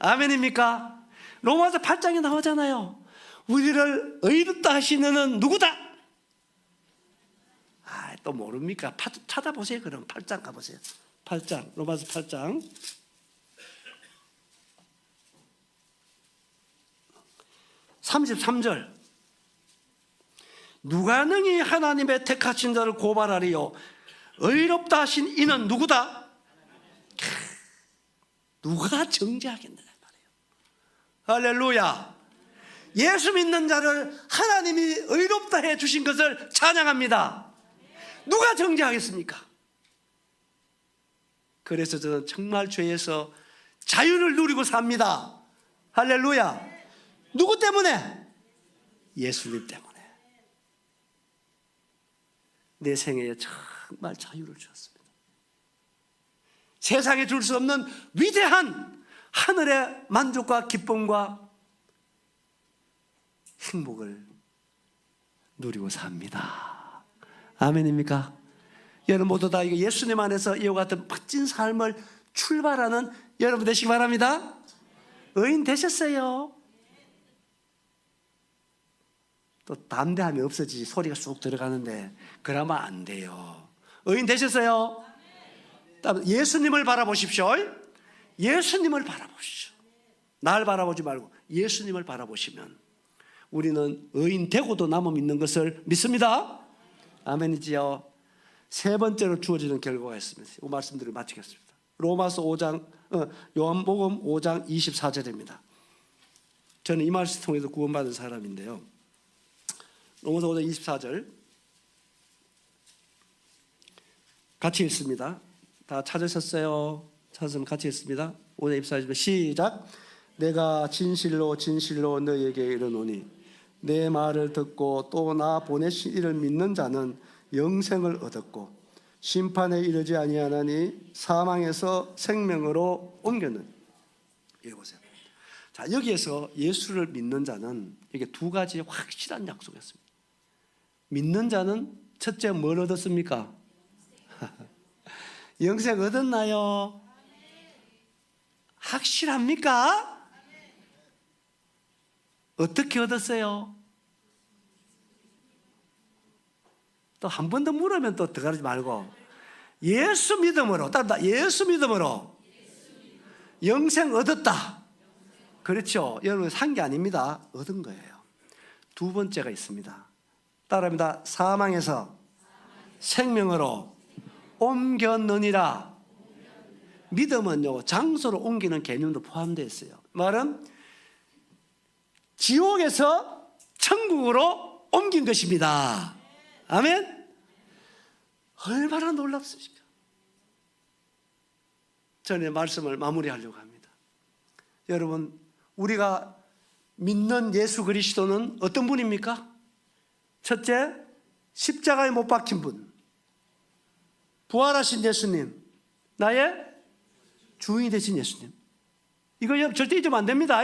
아멘입니까? 로마서 8장에 나오잖아요. 우리를 의롭다 하시는 이는 누구다? 또 모릅니까? 찾아보세요. 그럼 8장 가보세요. 8장, 로마서 8장 33절. 누가 능히 하나님의 택하신 자를 고발하리요? 의롭다 하신 이는 누구다? 누가 정죄하겠느냐 말이에요. 할렐루야. 예수 믿는 자를 하나님이 의롭다 해 주신 것을 찬양합니다. 누가 정죄하겠습니까? 그래서 저는 정말 죄에서 자유를 누리고 삽니다. 할렐루야. 누구 때문에? 예수님 때문에. 내 생애에 정말 자유를 주었습니다. 세상에 줄 수 없는 위대한 하늘의 만족과 기쁨과 행복을 누리고 삽니다. 아멘입니까? 여러분 모두 다 이거 예수님 안에서 이와 같은 멋진 삶을 출발하는 여러분 되시기 바랍니다. 의인 되셨어요. 또 담대함이 없어지지 소리가 쑥 들어가는데 그러면 안 돼요. 의인 되셨어요. 예수님을 바라보십시오. 예수님을 바라보십시오. 날 바라보지 말고 예수님을 바라보시면 우리는 의인 되고도 남아 믿는 것을 믿습니다. 아멘이지요. 세 번째로 주어지는 결과가 있습니다. 이 말씀들을 마치겠습니다. 로마서 5장, 요한복음 5장 24절입니다. 저는 이 말씀을 통해서 구원받은 사람인데요. 로마서 5장 24절 같이 읽습니다. 다 찾으셨어요? 찾으면 같이 읽습니다. 5장 24절 시작. 내가 진실로 진실로 너희에게 이르노니 내 말을 듣고 또 나 보내신 이를 믿는 자는 영생을 얻었고 심판에 이르지 아니하나니 사망에서 생명으로 옮겼느니. 읽어보세요. 자, 여기에서 예수를 믿는 자는 이게 두 가지 확실한 약속이었습니다. 믿는 자는 첫째 뭘 얻었습니까? 영생 얻었나요? 확실합니까? 어떻게 얻었어요? 또 한 번 더 물으면 또 들어가지 말고 예수 믿음으로 따라 예수 믿음으로 영생 얻었다. 그렇죠. 여러분 산 게 아닙니다. 얻은 거예요. 두 번째가 있습니다. 따라합니다. 사망에서 생명으로 옮겼느니라. 믿음은요 장소로 옮기는 개념도 포함되어 있어요. 말은 지옥에서 천국으로 옮긴 것입니다. 아멘. 얼마나 놀랍습니까? 저는 말씀을 마무리하려고 합니다. 여러분, 우리가 믿는 예수 그리스도는 어떤 분입니까? 첫째, 십자가에 못 박힌 분, 부활하신 예수님, 나의 주인이 되신 예수님. 이거 절대 잊으면 안 됩니다.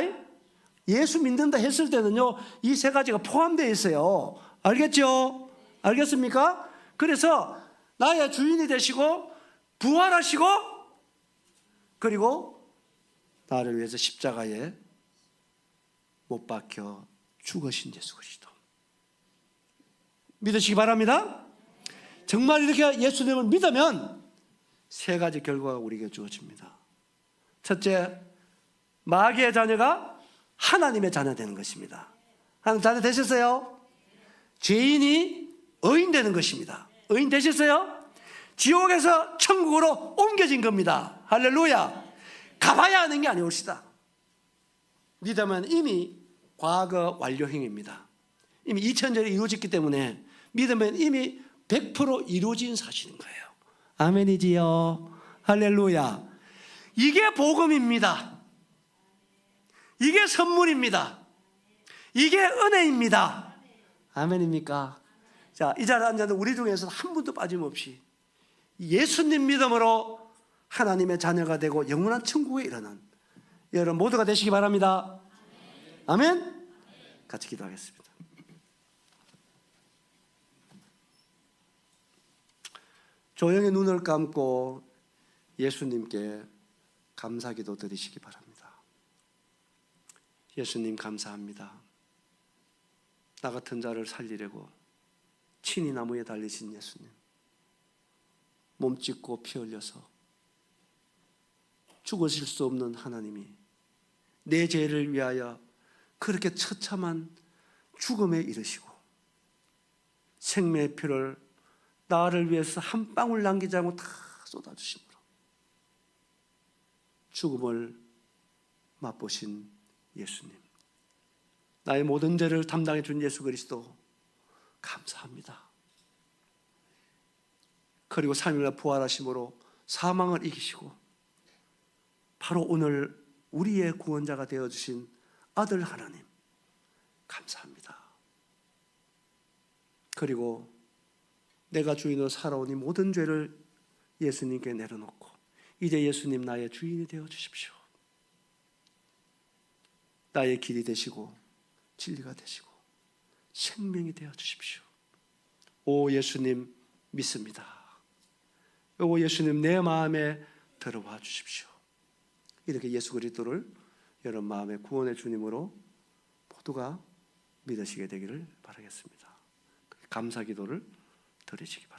예수 믿는다 했을 때는요 이 세 가지가 포함되어 있어요. 알겠죠? 알겠습니까? 그래서 나의 주인이 되시고 부활하시고 그리고 나를 위해서 십자가에 못 박혀 죽으신 예수 그리스도 믿으시기 바랍니다. 정말 이렇게 예수님을 믿으면 세 가지 결과가 우리에게 주어집니다. 첫째, 마귀의 자녀가 하나님의 자녀 되는 것입니다. 하나님 자녀 되셨어요? 죄인이 의인 되는 것입니다. 의인 되셨어요? 지옥에서 천국으로 옮겨진 겁니다. 할렐루야. 가봐야 하는 게 아니옵시다. 믿으면 이미 과거 완료형입니다. 이미 2000년에 이루어졌기 때문에 믿으면 이미 100% 이루어진 사실인 거예요. 아멘이지요. 할렐루야. 이게 복음입니다. 이게 선물입니다. 이게 은혜입니다. 아멘입니까? 자, 이 자리에 앉아서 우리 중에서 한 분도 빠짐없이 예수님 믿음으로 하나님의 자녀가 되고 영원한 천국에 이르는 여러분 모두가 되시기 바랍니다. 아멘. 같이 기도하겠습니다. 조용히 눈을 감고 예수님께 감사기도 드리시기 바랍니다. 예수님 감사합니다. 나 같은 자를 살리려고 친히 나무에 달리신 예수님, 몸 찢고 피 흘려서 죽으실 수 없는 하나님이 내 죄를 위하여 그렇게 처참한 죽음에 이르시고 생명의 피를 나를 위해서 한 방울 남기지 않고 다 쏟아주심으로 죽음을 맛보신 예수님, 나의 모든 죄를 담당해 준 예수 그리스도 감사합니다. 그리고 3일날 부활하심으로 사망을 이기시고 바로 오늘 우리의 구원자가 되어주신 아들 하나님 감사합니다. 그리고 내가 주인으로 살아온 이 모든 죄를 예수님께 내려놓고 이제 예수님 나의 주인이 되어주십시오. 나의 길이 되시고 진리가 되시고 생명이 되어주십시오. 오 예수님 믿습니다. 오 예수님 내 마음에 들어와 주십시오. 이렇게 예수 그리스도를 여러분 마음의 구원의 주님으로 모두가 믿으시게 되기를 바라겠습니다. 감사 기도를 드리시기 바랍니다.